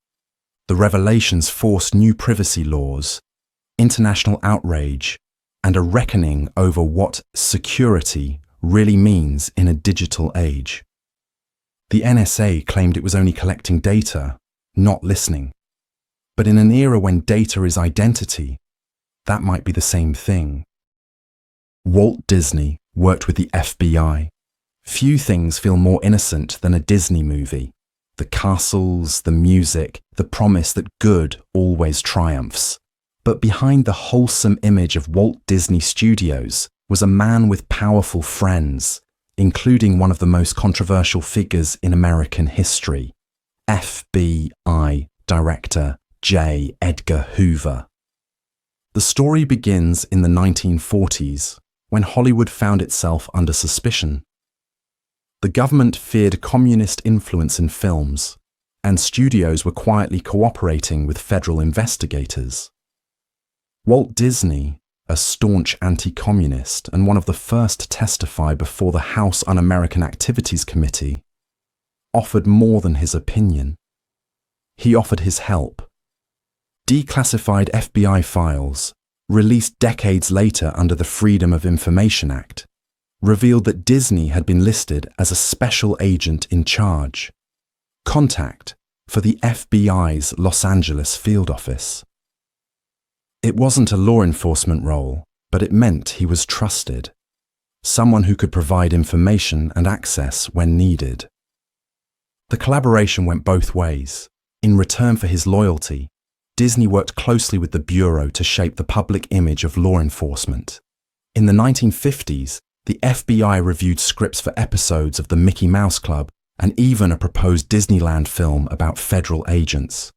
The revelations forced new privacy laws, international outrage, and a reckoning over what security really means in a digital age. The NSA claimed it was only collecting data, not listening. But in an era when data is identity, that might be the same thing. Walt Disney worked with the FBI. Few things feel more innocent than a Disney movie. The castles, the music, the promise that good always triumphs. But behind the wholesome image of Walt Disney Studios was a man with powerful friends, including one of the most controversial figures in American history, FBI Director J. Edgar Hoover. The story begins in the 1940s, when Hollywood found itself under suspicion. The government feared communist influence in films, and studios were quietly cooperating with federal investigators. Walt Disney, a staunch anti-communist and one of the first to testify before the House Un-American Activities Committee, offered more than his opinion. He offered his help. Declassified FBI files, released decades later under the Freedom of Information Act, revealed that Disney had been listed as a special agent in charge, contact for the FBI's Los Angeles field office. It wasn't a law enforcement role, but it meant he was trusted, someone who could provide information and access when needed. The collaboration went both ways. In return for his loyalty, Disney worked closely with the Bureau to shape the public image of law enforcement. In the 1950s, the FBI reviewed scripts for episodes of the Mickey Mouse Club and even a proposed Disneyland film about federal agents.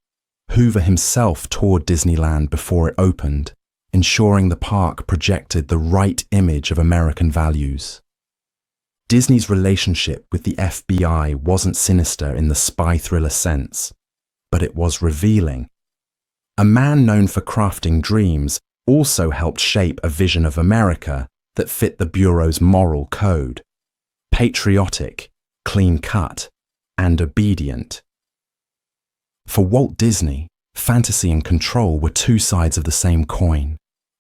Hoover himself toured Disneyland before it opened, ensuring the park projected the right image of American values. Disney's relationship with the FBI wasn't sinister in the spy thriller sense, but it was revealing. A man known for crafting dreams also helped shape a vision of America that fit the Bureau's moral code: patriotic, clean-cut, and obedient. For Walt Disney, fantasy and control were two sides of the same coin,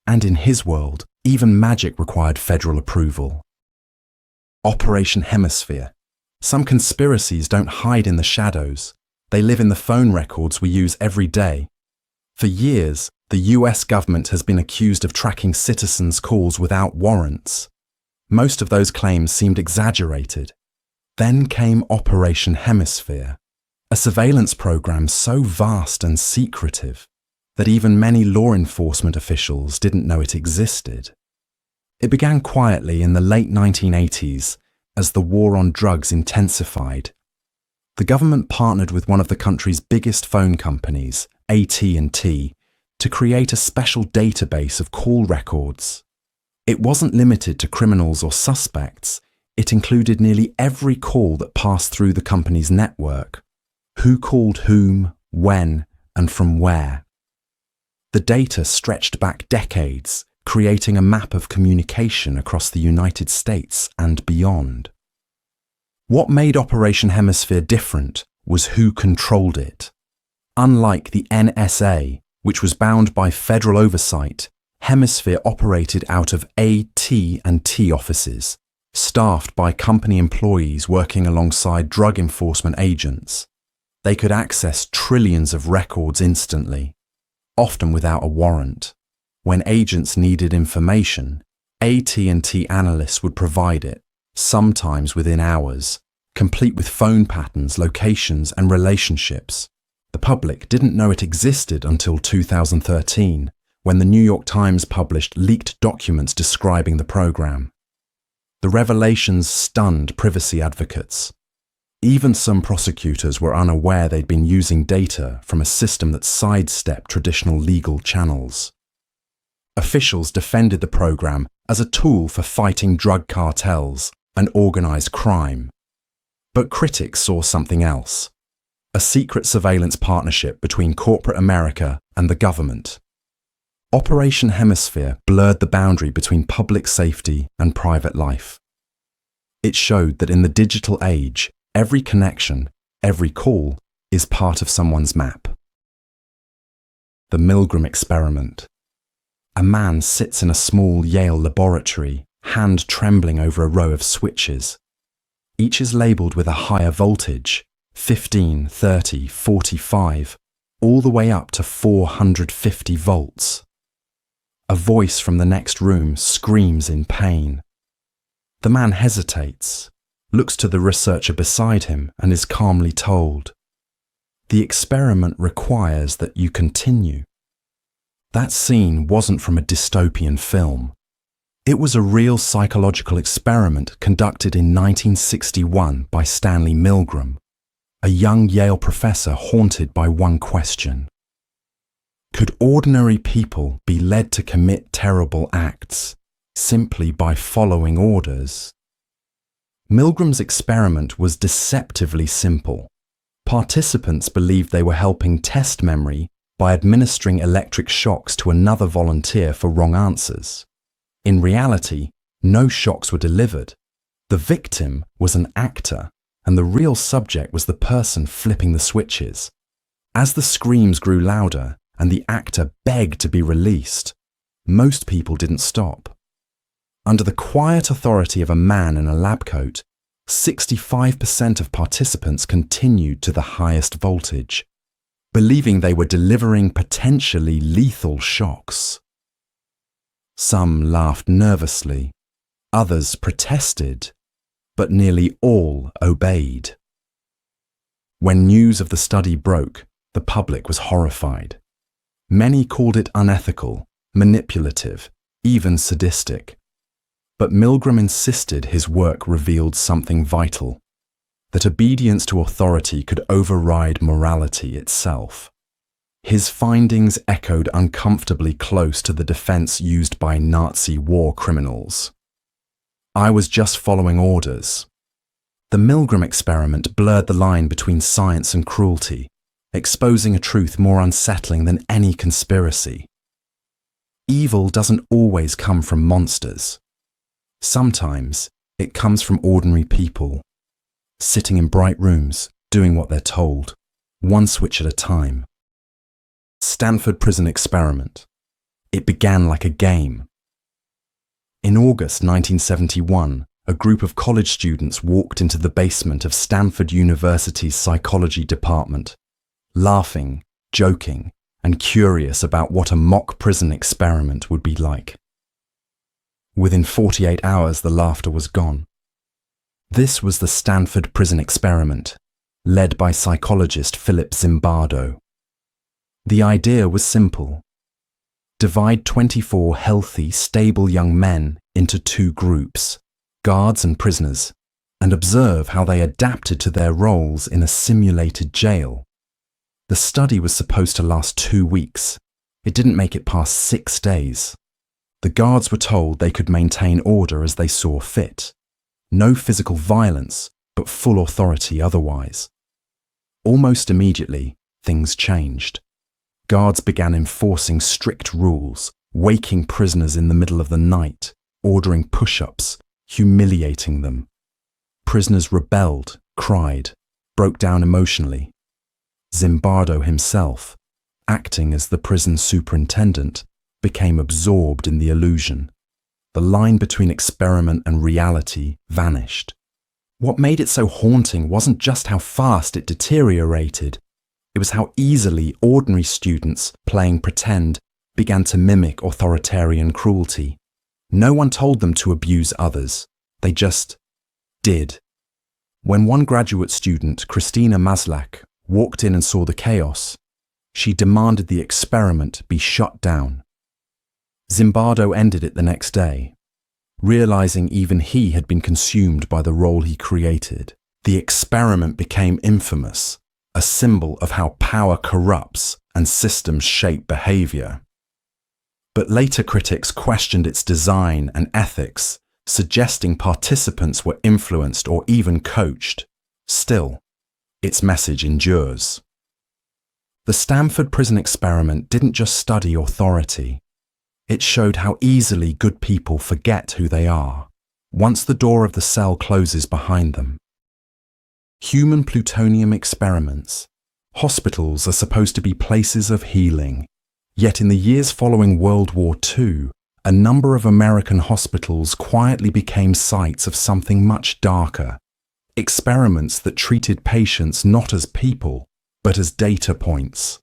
and in his world, even magic required federal approval. Operation Hemisphere. Some conspiracies don't hide in the shadows. They live in the phone records we use every day. For years, the US government has been accused of tracking citizens' calls without warrants. Most of those claims seemed exaggerated. Then came Operation Hemisphere, a surveillance program so vast and secretive that even many law enforcement officials didn't know it existed. It began quietly in the late 1980s as the war on drugs intensified. The government partnered with one of the country's biggest phone companies, AT&T, to create a special database of call records. It wasn't limited to criminals or suspects. It included nearly every call that passed through the company's network. Who called whom, when, and from where. The data stretched back decades, creating a map of communication across the United States and beyond. What made Operation Hemisphere different was who controlled it. Unlike the NSA, which was bound by federal oversight, Hemisphere operated out of AT&T offices, staffed by company employees working alongside drug enforcement agents. They could access trillions of records instantly, often without a warrant. When agents needed information, AT&T analysts would provide it, sometimes within hours, complete with phone patterns, locations, and relationships. The public didn't know it existed until 2013, when the New York Times published leaked documents describing the program. The revelations stunned privacy advocates. Even some prosecutors were unaware they'd been using data from a system that sidestepped traditional legal channels. Officials defended the program as a tool for fighting drug cartels and organized crime. But critics saw something else: a secret surveillance partnership between corporate America and the government. Operation Hemisphere blurred the boundary between public safety and private life. It showed that in the digital age, every connection, every call, is part of someone's map. The Milgram experiment. A man sits in a small Yale laboratory, hand trembling over a row of switches. Each is labelled with a higher voltage, 15, 30, 45, all the way up to 450 volts. A voice from the next room screams in pain. The man hesitates, looks to the researcher beside him, and is calmly told, "The experiment requires that you continue." That scene wasn't from a dystopian film. It was a real psychological experiment conducted in 1961 by Stanley Milgram, a young Yale professor haunted by one question: could ordinary people be led to commit terrible acts simply by following orders? Milgram's experiment was deceptively simple. Participants believed they were helping test memory by administering electric shocks to another volunteer for wrong answers. In reality, no shocks were delivered. The victim was an actor, and the real subject was the person flipping the switches. As the screams grew louder and the actor begged to be released, most people didn't stop. Under the quiet authority of a man in a lab coat, 65% of participants continued to the highest voltage, believing they were delivering potentially lethal shocks. Some laughed nervously, others protested, but nearly all obeyed. When news of the study broke, the public was horrified. Many called it unethical, manipulative, even sadistic. But Milgram insisted his work revealed something vital, that obedience to authority could override morality itself. His findings echoed uncomfortably close to the defense used by Nazi war criminals. "I was just following orders." The Milgram experiment blurred the line between science and cruelty, exposing a truth more unsettling than any conspiracy. Evil doesn't always come from monsters. Sometimes it comes from ordinary people, sitting in bright rooms, doing what they're told, one switch at a time. Stanford Prison Experiment. It began like a game. In August 1971, a group of college students walked into the basement of Stanford University's psychology department, laughing, joking, and curious about what a mock prison experiment would be like. Within 48 hours, the laughter was gone. This was the Stanford Prison Experiment, led by psychologist Philip Zimbardo. The idea was simple. Divide 24 healthy, stable young men into two groups, guards and prisoners, and observe how they adapted to their roles in a simulated jail. The study was supposed to last 2 weeks. It didn't make it past 6 days. The guards were told they could maintain order as they saw fit. No physical violence, but full authority otherwise. Almost immediately, things changed. Guards began enforcing strict rules, waking prisoners in the middle of the night, ordering push-ups, humiliating them. Prisoners rebelled, cried, broke down emotionally. Zimbardo himself, acting as the prison superintendent, became absorbed in the illusion. The line between experiment and reality vanished. What made it so haunting wasn't just how fast it deteriorated. It was how easily ordinary students, playing pretend, began to mimic authoritarian cruelty. No one told them to abuse others. They just did. When one graduate student, Christina Maslach, walked in and saw the chaos, she demanded the experiment be shut down. Zimbardo ended it the next day, realizing even he had been consumed by the role he created. The experiment became infamous, a symbol of how power corrupts and systems shape behavior. But later critics questioned its design and ethics, suggesting participants were influenced or even coached. Still, its message endures. The Stanford Prison Experiment didn't just study authority. It showed how easily good people forget who they are, once the door of the cell closes behind them. Human plutonium experiments. Hospitals are supposed to be places of healing. Yet in the years following World War II, a number of American hospitals quietly became sites of something much darker. Experiments that treated patients not as people, but as data points.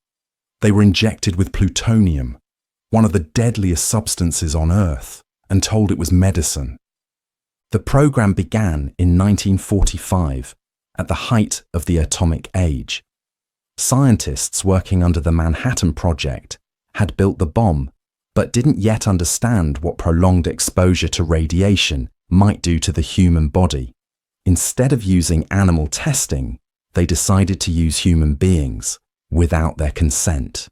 They were injected with plutonium, one of the deadliest substances on Earth, and told it was medicine. The program began in 1945, at the height of the atomic age. Scientists working under the Manhattan Project had built the bomb, but didn't yet understand what prolonged exposure to radiation might do to the human body. Instead of using animal testing, they decided to use human beings without their consent.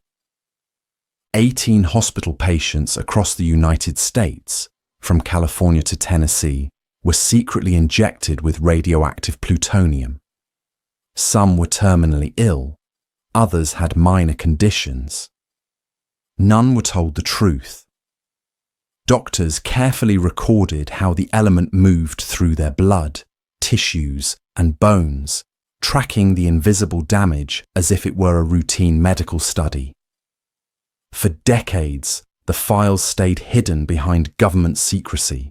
18 hospital patients across the United States, from California to Tennessee, were secretly injected with radioactive plutonium. Some were terminally ill, others had minor conditions. None were told the truth. Doctors carefully recorded how the element moved through their blood, tissues, and bones, tracking the invisible damage as if it were a routine medical study. For decades, the files stayed hidden behind government secrecy.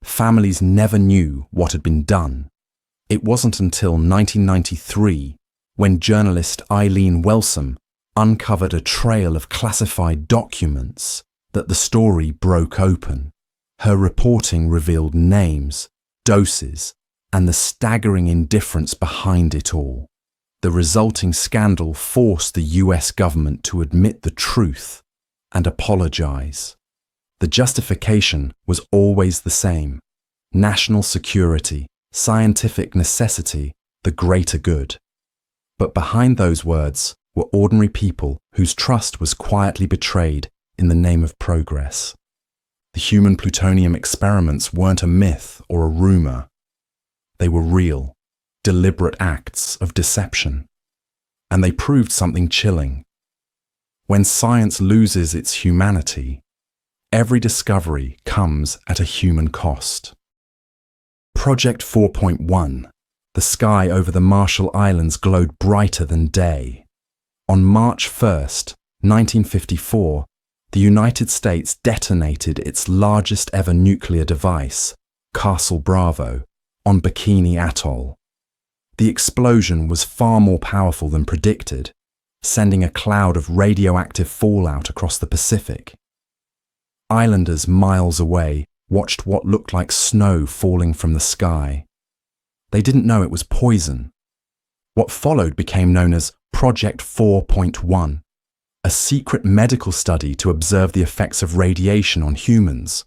Families never knew what had been done. It wasn't until 1993, when journalist Eileen Wellsome uncovered a trail of classified documents, that the story broke open. Her reporting revealed names, doses, and the staggering indifference behind it all. The resulting scandal forced the US government to admit the truth and apologize. The justification was always the same. national security, scientific necessity, the greater good. But behind those words were ordinary people whose trust was quietly betrayed in the name of progress. The human plutonium experiments weren't a myth or a rumor. They were real, deliberate acts of deception. And they proved something chilling. When science loses its humanity, every discovery comes at a human cost. Project 4.1. The sky over the Marshall Islands glowed brighter than day. On March 1st, 1954, the United States detonated its largest ever nuclear device, Castle Bravo, on Bikini Atoll. The explosion was far more powerful than predicted, sending a cloud of radioactive fallout across the Pacific. Islanders miles away watched what looked like snow falling from the sky. They didn't know it was poison. What followed became known as Project 4.1, a secret medical study to observe the effects of radiation on humans.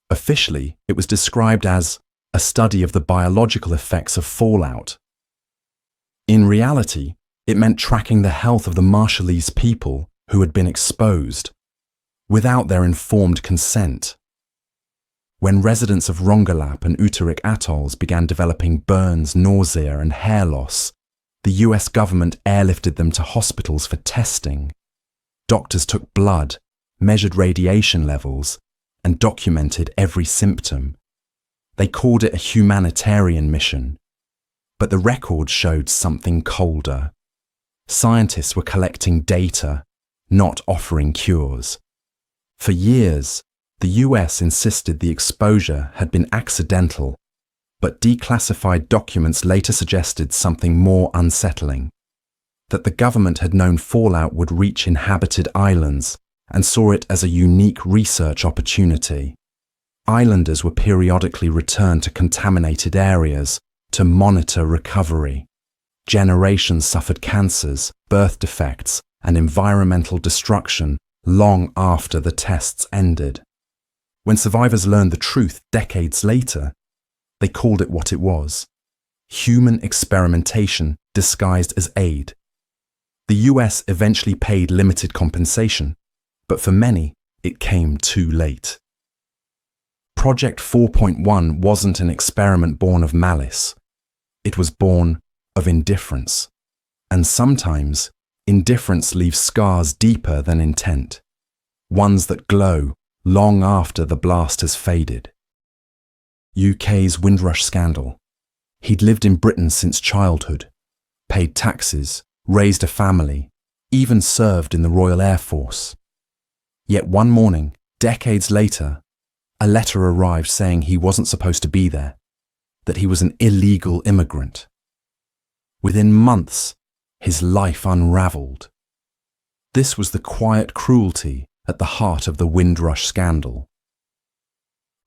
Officially, it was described as a study of the biological effects of fallout. In reality, it meant tracking the health of the Marshallese people who had been exposed, without their informed consent. When residents of Rongelap and Utrik atolls began developing burns, nausea, and hair loss, the US government airlifted them to hospitals for testing. Doctors took blood, measured radiation levels, and documented every symptom. They called it a humanitarian mission. But the records showed something colder. Scientists were collecting data, not offering cures. For years, the US insisted the exposure had been accidental, but declassified documents later suggested something more unsettling. That the government had known fallout would reach inhabited islands and saw it as a unique research opportunity. Islanders were periodically returned to contaminated areas to monitor recovery. Generations suffered cancers, birth defects, and environmental destruction long after the tests ended. When survivors learned the truth decades later, they called it what it was: human experimentation disguised as aid. The US eventually paid limited compensation, but for many, it came too late. Project 4.1 wasn't an experiment born of malice. It was born of indifference. And sometimes, indifference leaves scars deeper than intent, ones that glow long after the blast has faded. UK's Windrush scandal. He'd lived in Britain since childhood, paid taxes, raised a family, even served in the Royal Air Force. Yet one morning, decades later, a letter arrived saying he wasn't supposed to be there, that he was an illegal immigrant. Within months, his life unraveled. This was the quiet cruelty at the heart of the Windrush scandal.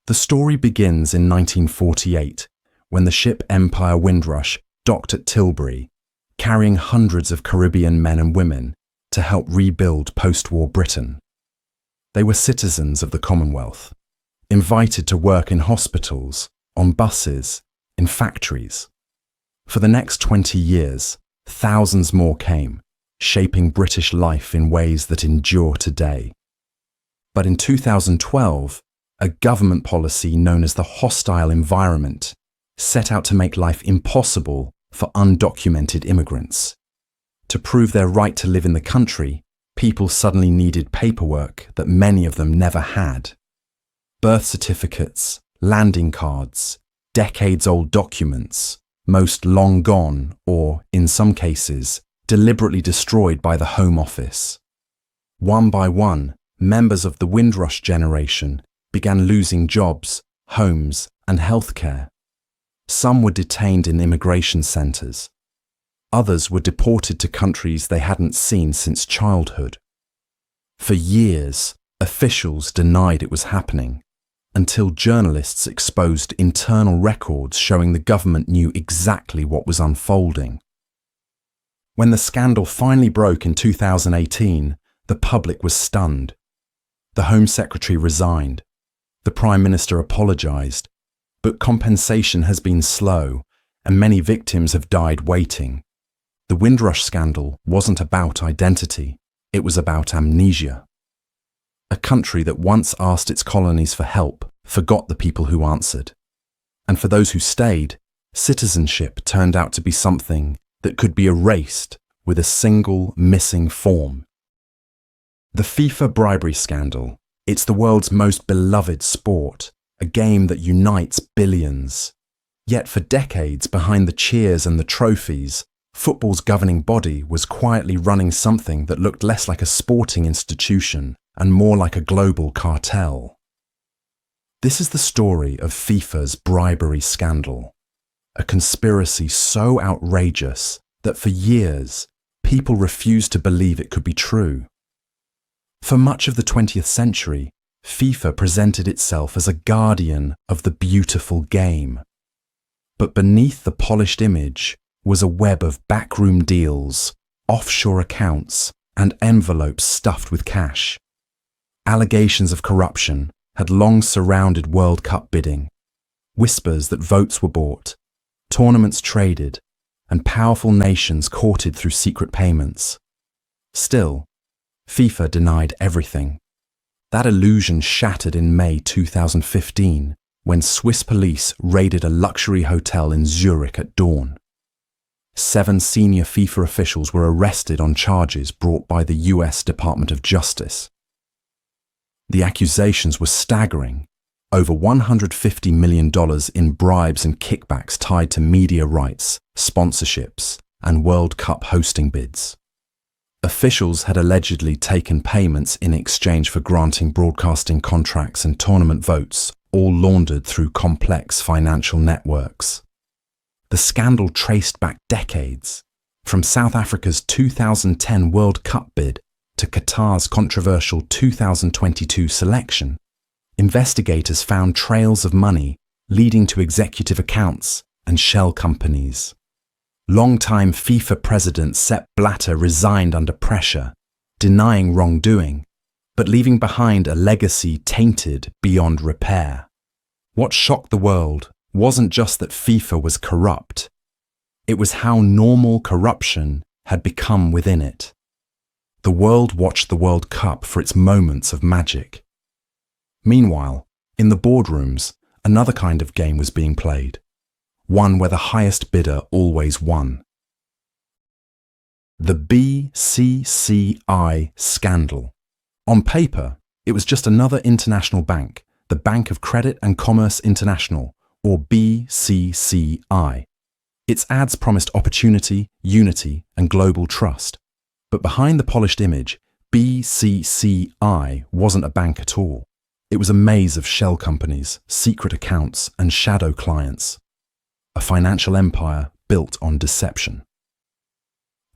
The story begins in 1948, when the ship Empire Windrush docked at Tilbury, carrying hundreds of Caribbean men and women to help rebuild post-war Britain. They were citizens of the Commonwealth, invited to work in hospitals, on buses, in factories. For the next 20 years, thousands more came, shaping British life in ways that endure today. But in 2012, a government policy known as the hostile environment set out to make life impossible for undocumented immigrants. To prove their right to live in the country, people suddenly needed paperwork that many of them never had. Birth certificates, landing cards, decades-old documents, most long gone or, in some cases, deliberately destroyed by the Home Office. One by one, members of the Windrush generation began losing jobs, homes, and healthcare. Some were detained in immigration centres. Others were deported to countries they hadn't seen since childhood. For years, officials denied it was happening, until journalists exposed internal records showing the government knew exactly what was unfolding. When the scandal finally broke in 2018, the public was stunned. The Home Secretary resigned. The Prime Minister apologised. But compensation has been slow, and many victims have died waiting. The Windrush scandal wasn't about identity, it was about amnesia. A country that once asked its colonies for help forgot the people who answered. And for those who stayed, citizenship turned out to be something that could be erased with a single missing form. The FIFA bribery scandal. It's the world's most beloved sport, a game that unites billions. Yet for decades behind the cheers and the trophies, football's governing body was quietly running something that looked less like a sporting institution and more like a global cartel. This is the story of FIFA's bribery scandal, a conspiracy so outrageous that for years, people refused to believe it could be true. For much of the 20th century, FIFA presented itself as a guardian of the beautiful game. But beneath the polished image was a web of backroom deals, offshore accounts, and envelopes stuffed with cash. Allegations of corruption had long surrounded World Cup bidding, whispers that votes were bought, tournaments traded, and powerful nations courted through secret payments. Still, FIFA denied everything. That illusion shattered in May 2015 when Swiss police raided a luxury hotel in Zurich at dawn. 7 senior FIFA officials were arrested on charges brought by the US Department of Justice. The accusations were staggering: over $150 million in bribes and kickbacks tied to media rights, sponsorships, and World Cup hosting bids. Officials had allegedly taken payments in exchange for granting broadcasting contracts and tournament votes, all laundered through complex financial networks. The scandal traced back decades, from South Africa's 2010 World Cup bid to Qatar's controversial 2022 selection. Investigators found trails of money leading to executive accounts and shell companies. Longtime FIFA president Sepp Blatter resigned under pressure, denying wrongdoing, but leaving behind a legacy tainted beyond repair. What shocked the world wasn't just that FIFA was corrupt, it was how normal corruption had become within it. The world watched the World Cup for its moments of magic. Meanwhile, in the boardrooms, another kind of game was being played, one where the highest bidder always won. The BCCI scandal. On paper, it was just another international bank, the Bank of Credit and Commerce International, or BCCI. Its ads promised opportunity, unity, and global trust. But behind the polished image, BCCI wasn't a bank at all. It was a maze of shell companies, secret accounts, and shadow clients. A financial empire built on deception.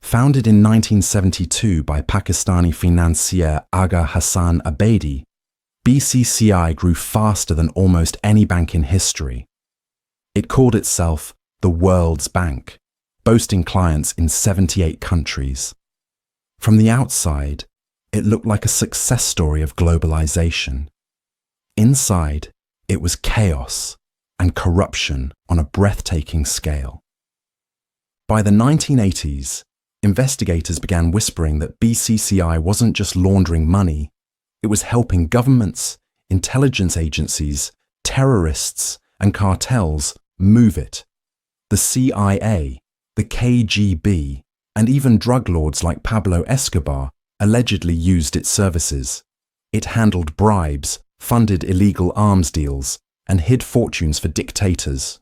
Founded in 1972 by Pakistani financier Aga Hassan Abedi, BCCI grew faster than almost any bank in history. It called itself the world's bank, boasting clients in 78 countries. From the outside, it looked like a success story of globalization. Inside, it was chaos and corruption on a breathtaking scale. By the 1980s, investigators began whispering that BCCI wasn't just laundering money, it was helping governments, intelligence agencies, terrorists, and cartels move it. The CIA, the KGB, and even drug lords like Pablo Escobar allegedly used its services. It handled bribes, funded illegal arms deals, and hid fortunes for dictators.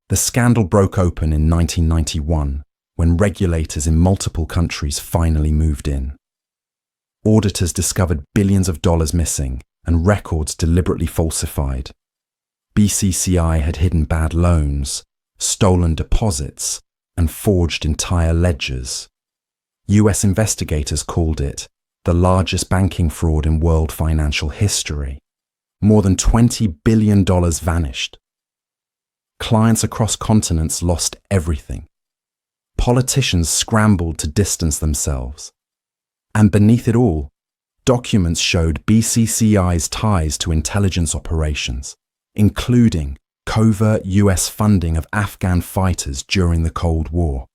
The scandal broke open in 1991, when regulators in multiple countries finally moved in. Auditors discovered billions of dollars missing and records deliberately falsified. BCCI had hidden bad loans, stolen deposits, and forged entire ledgers. US investigators called it the largest banking fraud in world financial history. More than $20 billion vanished. Clients across continents lost everything. Politicians scrambled to distance themselves. And beneath it all, documents showed BCCI's ties to intelligence operations, including covert US funding of Afghan fighters during the Cold War.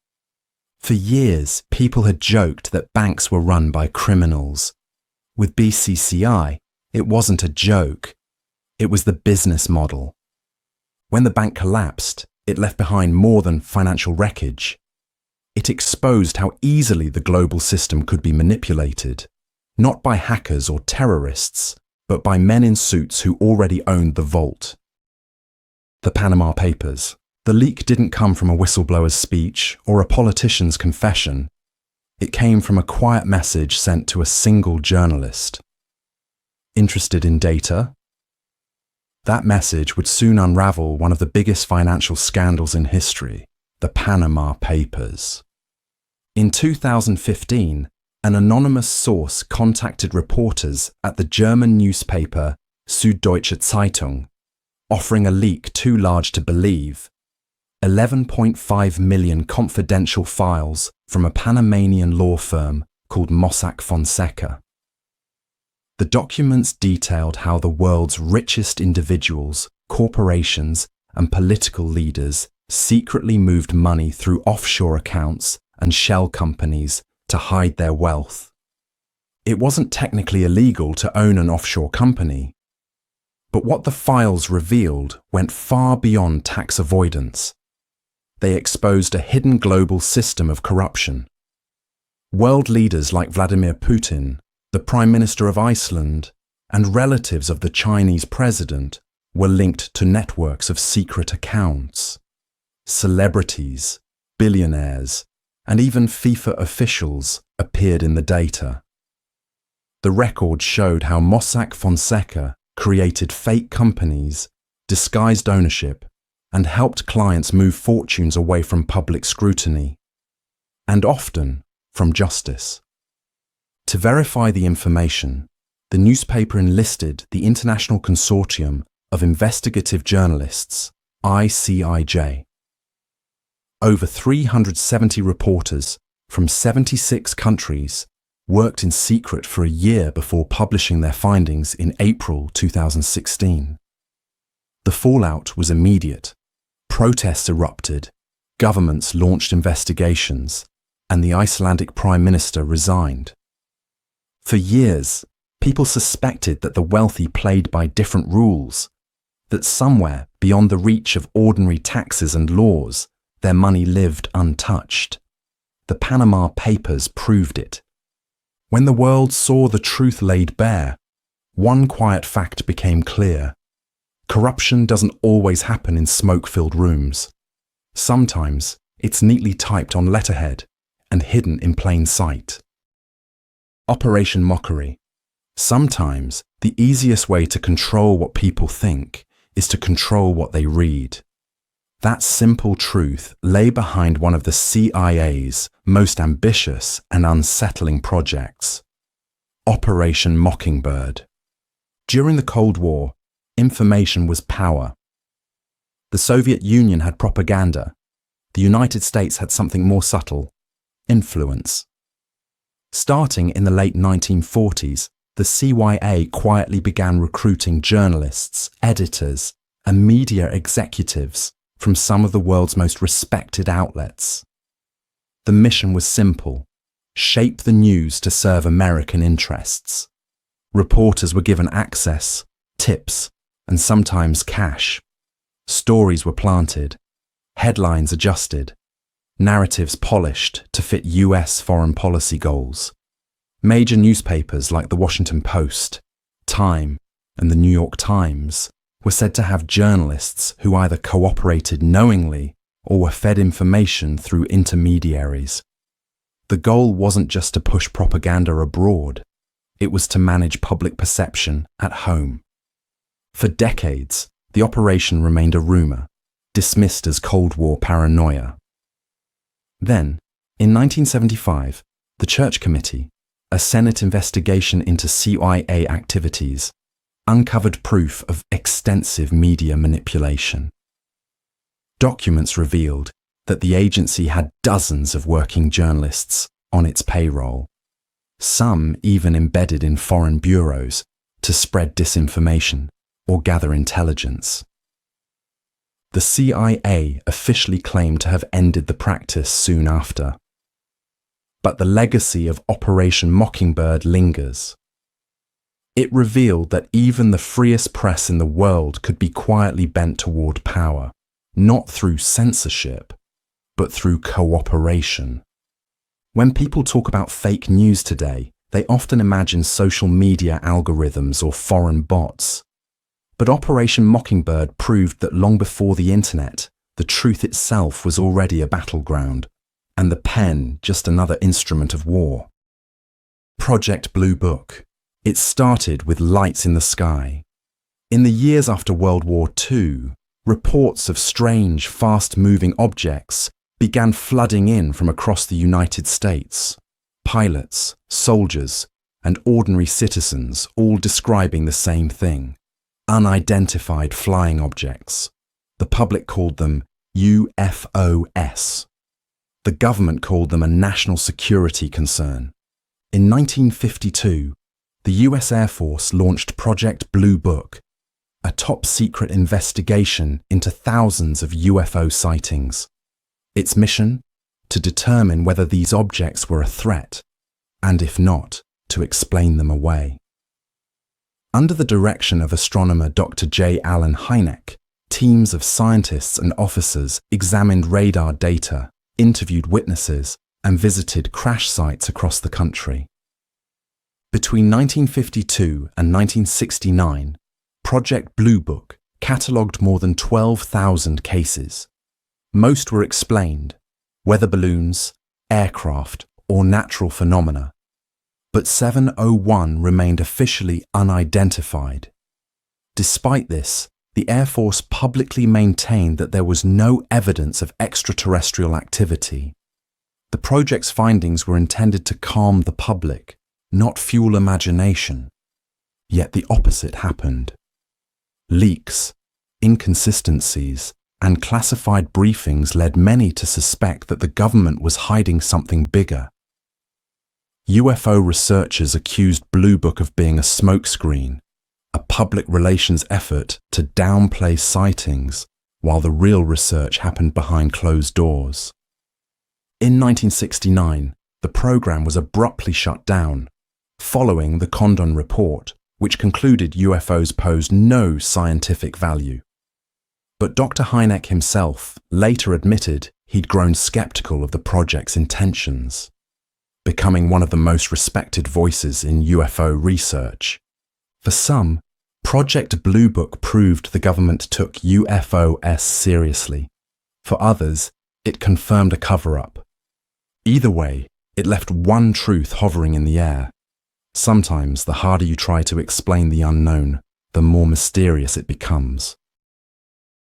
For years, people had joked that banks were run by criminals. With BCCI, it wasn't a joke. It was the business model. When the bank collapsed, it left behind more than financial wreckage. It exposed how easily the global system could be manipulated, not by hackers or terrorists, but by men in suits who already owned the vault. The Panama Papers. The leak didn't come from a whistleblower's speech or a politician's confession. It came from a quiet message sent to a single journalist. Interested in data? That message would soon unravel one of the biggest financial scandals in history, the Panama Papers. In 2015, an anonymous source contacted reporters at the German newspaper Süddeutsche Zeitung, offering a leak too large to believe: 11.5 million confidential files from a Panamanian law firm called Mossack Fonseca. The documents detailed how the world's richest individuals, corporations, and political leaders secretly moved money through offshore accounts and shell companies to hide their wealth. It wasn't technically illegal to own an offshore company, but what the files revealed went far beyond tax avoidance. They exposed a hidden global system of corruption. World leaders like Vladimir Putin, the Prime Minister of Iceland, and relatives of the Chinese president were linked to networks of secret accounts. Celebrities, billionaires, and even FIFA officials appeared in the data. The record showed how Mossack Fonseca created fake companies, disguised ownership, and helped clients move fortunes away from public scrutiny, and often from justice. To verify the information, the newspaper enlisted the International Consortium of Investigative Journalists, ICIJ. Over 370 reporters from 76 countries worked in secret for a year before publishing their findings in April 2016. The fallout was immediate. Protests erupted, governments launched investigations, and the Icelandic Prime Minister resigned. For years, people suspected that the wealthy played by different rules, that somewhere beyond the reach of ordinary taxes and laws, their money lived untouched. The Panama Papers proved it. When the world saw the truth laid bare, one quiet fact became clear. Corruption doesn't always happen in smoke-filled rooms. Sometimes it's neatly typed on letterhead and hidden in plain sight. Operation Mockery. Sometimes the easiest way to control what people think is to control what they read. That simple truth lay behind one of the CIA's most ambitious and unsettling projects, Operation Mockingbird. During the Cold War, information was power. The Soviet Union had propaganda. The United States had something more subtle, influence. Starting in the late 1940s, the CIA quietly began recruiting journalists, editors, and media executives from some of the world's most respected outlets. The mission was simple: shape the news to serve American interests. Reporters were given access, tips, and sometimes cash. Stories were planted, headlines adjusted, narratives polished to fit US foreign policy goals. Major newspapers like the Washington Post, Time, and the New York Times were said to have journalists who either cooperated knowingly or were fed information through intermediaries. The goal wasn't just to push propaganda abroad, it was to manage public perception at home. For decades, the operation remained a rumor, dismissed as Cold War paranoia. Then, in 1975, the Church Committee, a Senate investigation into CIA activities, uncovered proof of extensive media manipulation. Documents revealed that the agency had dozens of working journalists on its payroll, some even embedded in foreign bureaus to spread disinformation or gather intelligence. The CIA officially claimed to have ended the practice soon after. But the legacy of Operation Mockingbird lingers. It revealed that even the freest press in the world could be quietly bent toward power, not through censorship, but through cooperation. When people talk about fake news today, they often imagine social media algorithms or foreign bots. But Operation Mockingbird proved that long before the internet, the truth itself was already a battleground, and the pen just another instrument of war. Project Blue Book. It started with lights in the sky. In the years after World War II, reports of strange, fast-moving objects began flooding in from across the United States. Pilots, soldiers, and ordinary citizens all describing the same thing: unidentified flying objects. The public called them UFOs. The government called them a national security concern. In 1952, the US Air Force launched Project Blue Book, a top-secret investigation into thousands of UFO sightings. Its mission? To determine whether these objects were a threat, and if not, to explain them away. Under the direction of astronomer Dr. J. Allen Hynek, teams of scientists and officers examined radar data, interviewed witnesses, and visited crash sites across the country. Between 1952 and 1969, Project Blue Book catalogued more than 12,000 cases. Most were explained: weather balloons, aircraft, or natural phenomena. But 701 remained officially unidentified. Despite this, the Air Force publicly maintained that there was no evidence of extraterrestrial activity. The project's findings were intended to calm the public, not fuel imagination. Yet the opposite happened. Leaks, inconsistencies, and classified briefings led many to suspect that the government was hiding something bigger. UFO researchers accused Blue Book of being a smokescreen, a public relations effort to downplay sightings, while the real research happened behind closed doors. In 1969, the program was abruptly shut down, following the Condon Report, which concluded UFOs posed no scientific value. But Dr. Hynek himself later admitted he'd grown skeptical of the project's intentions, becoming one of the most respected voices in UFO research. For some, Project Blue Book proved the government took UFOs seriously. For others, it confirmed a cover-up. Either way, it left one truth hovering in the air. Sometimes, the harder you try to explain the unknown, the more mysterious it becomes.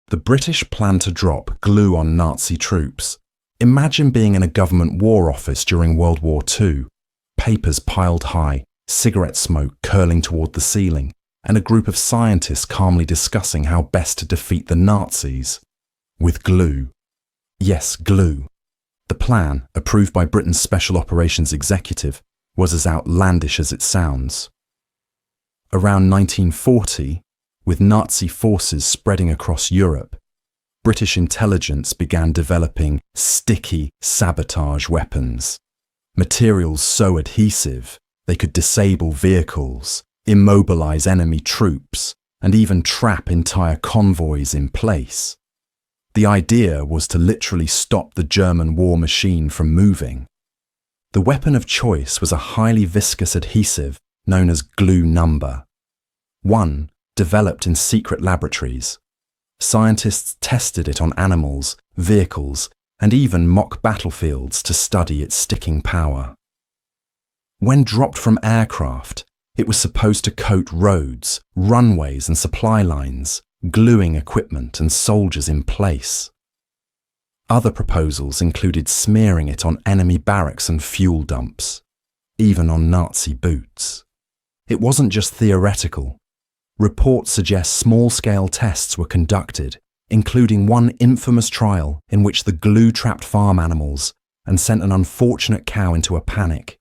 The British planned to drop glue on Nazi troops. Imagine being in a government war office during World War II, papers piled high, cigarette smoke curling toward the ceiling, and a group of scientists calmly discussing how best to defeat the Nazis. With glue. Yes, glue. The plan, approved by Britain's Special Operations Executive, was as outlandish as it sounds. Around 1940, with Nazi forces spreading across Europe, British intelligence began developing sticky sabotage weapons, materials so adhesive they could disable vehicles, immobilize enemy troops, and even trap entire convoys in place. The idea was to literally stop the German war machine from moving. The weapon of choice was a highly viscous adhesive known as glue number. One developed in secret laboratories. Scientists tested it on animals, vehicles, and even mock battlefields to study its sticking power. When dropped from aircraft, it was supposed to coat roads, runways, and supply lines, gluing equipment and soldiers in place. Other proposals included smearing it on enemy barracks and fuel dumps, even on Nazi boots. It wasn't just theoretical. Reports suggest small-scale tests were conducted, including one infamous trial in which the glue trapped farm animals and sent an unfortunate cow into a panic.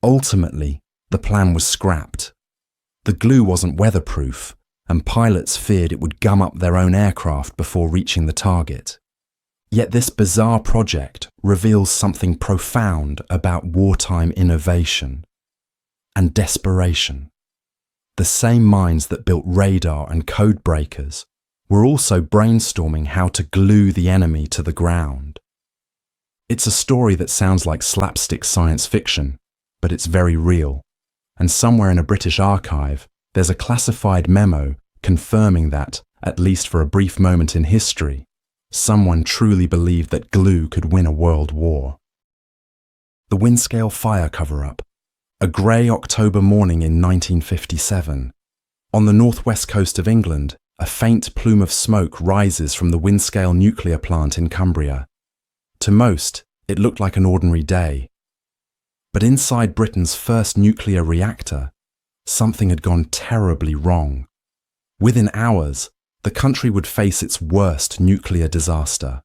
Ultimately, the plan was scrapped. The glue wasn't weatherproof, and pilots feared it would gum up their own aircraft before reaching the target. Yet this bizarre project reveals something profound about wartime innovation and desperation. The same minds that built radar and code breakers were also brainstorming how to glue the enemy to the ground. It's a story that sounds like slapstick science fiction, but it's very real. And somewhere in a British archive, there's a classified memo confirming that, at least for a brief moment in history, someone truly believed that glue could win a world war. The Windscale fire cover-up. A grey October morning in 1957. On the northwest coast of England, a faint plume of smoke rises from the Windscale nuclear plant in Cumbria. To most, it looked like an ordinary day. But inside Britain's first nuclear reactor, something had gone terribly wrong. Within hours, the country would face its worst nuclear disaster,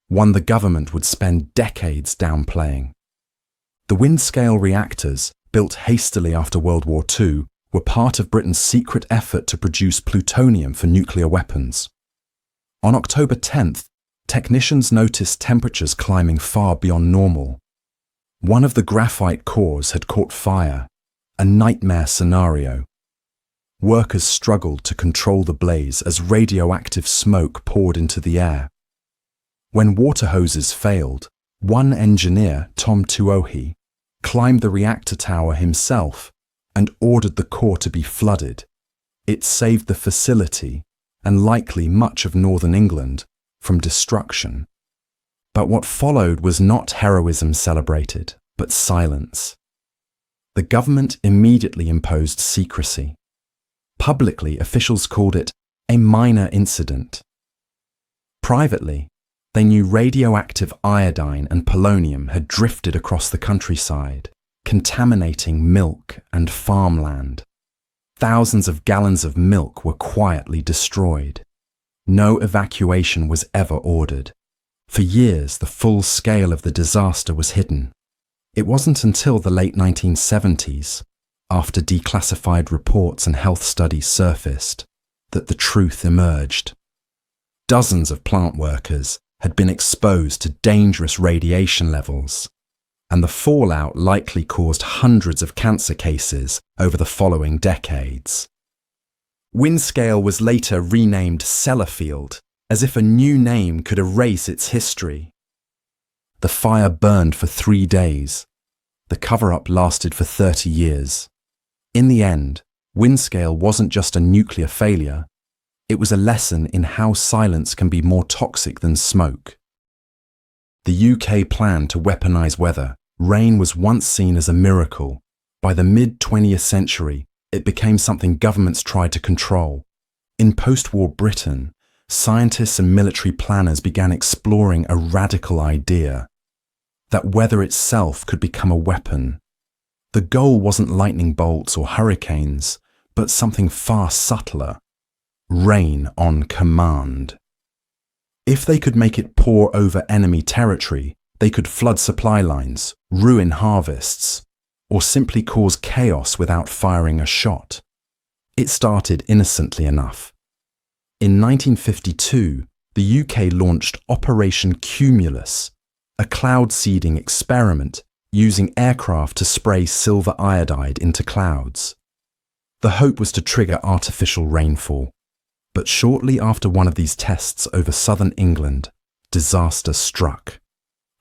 one the government would spend decades downplaying. The Windscale reactors, built hastily after World War II, were part of Britain's secret effort to produce plutonium for nuclear weapons. On October 10th, technicians noticed temperatures climbing far beyond normal. One of the graphite cores had caught fire, a nightmare scenario. Workers struggled to control the blaze as radioactive smoke poured into the air. When water hoses failed, one engineer, Tom Tuohy, climbed the reactor tower himself and ordered the core to be flooded. It saved the facility, and likely much of northern England, from destruction. But what followed was not heroism celebrated, but silence. The government immediately imposed secrecy. Publicly, officials called it a minor incident. Privately, they knew radioactive iodine and polonium had drifted across the countryside, contaminating milk and farmland. Thousands of gallons of milk were quietly destroyed. No evacuation was ever ordered. For years, the full scale of the disaster was hidden. It wasn't until the late 1970s, after declassified reports and health studies surfaced, that the truth emerged. Dozens of plant workers had been exposed to dangerous radiation levels, and the fallout likely caused hundreds of cancer cases over the following decades. Windscale was later renamed Sellafield, as if a new name could erase its history. The fire burned for 3 days. The cover-up lasted for 30 years. In the end, Windscale wasn't just a nuclear failure. It was a lesson in how silence can be more toxic than smoke. The UK planned to weaponize weather. Rain was once seen as a miracle. By the mid-20th century, it became something governments tried to control. In post-war Britain, scientists and military planners began exploring a radical idea: that weather itself could become a weapon. The goal wasn't lightning bolts or hurricanes, but something far subtler: rain on command. If they could make it pour over enemy territory, they could flood supply lines, ruin harvests, or simply cause chaos without firing a shot. It started innocently enough. In 1952, the UK launched Operation Cumulus, a cloud seeding experiment using aircraft to spray silver iodide into clouds. The hope was to trigger artificial rainfall. But shortly after one of these tests over southern England, disaster struck.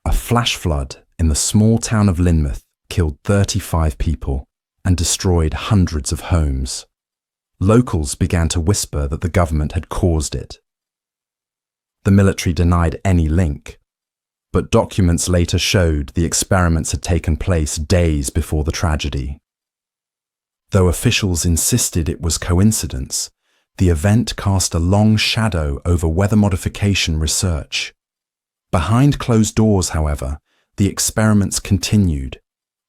A flash flood in the small town of Lynmouth killed 35 people and destroyed hundreds of homes. Locals began to whisper that the government had caused it. The military denied any link, but documents later showed the experiments had taken place days before the tragedy. Though officials insisted it was coincidence, the event cast a long shadow over weather modification research. Behind closed doors, however, the experiments continued,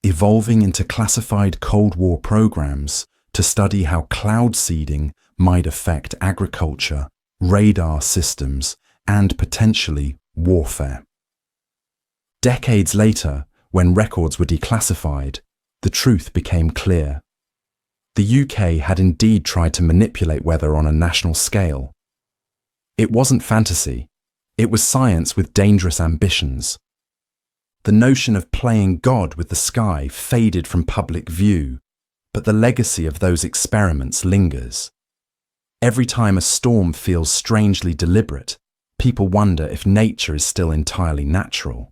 evolving into classified Cold War programs to study how cloud seeding might affect agriculture, radar systems, and potentially warfare. Decades later, when records were declassified, the truth became clear. The UK had indeed tried to manipulate weather on a national scale. It wasn't fantasy. It was science with dangerous ambitions. The notion of playing God with the sky faded from public view, but the legacy of those experiments lingers. Every time a storm feels strangely deliberate, people wonder if nature is still entirely natural.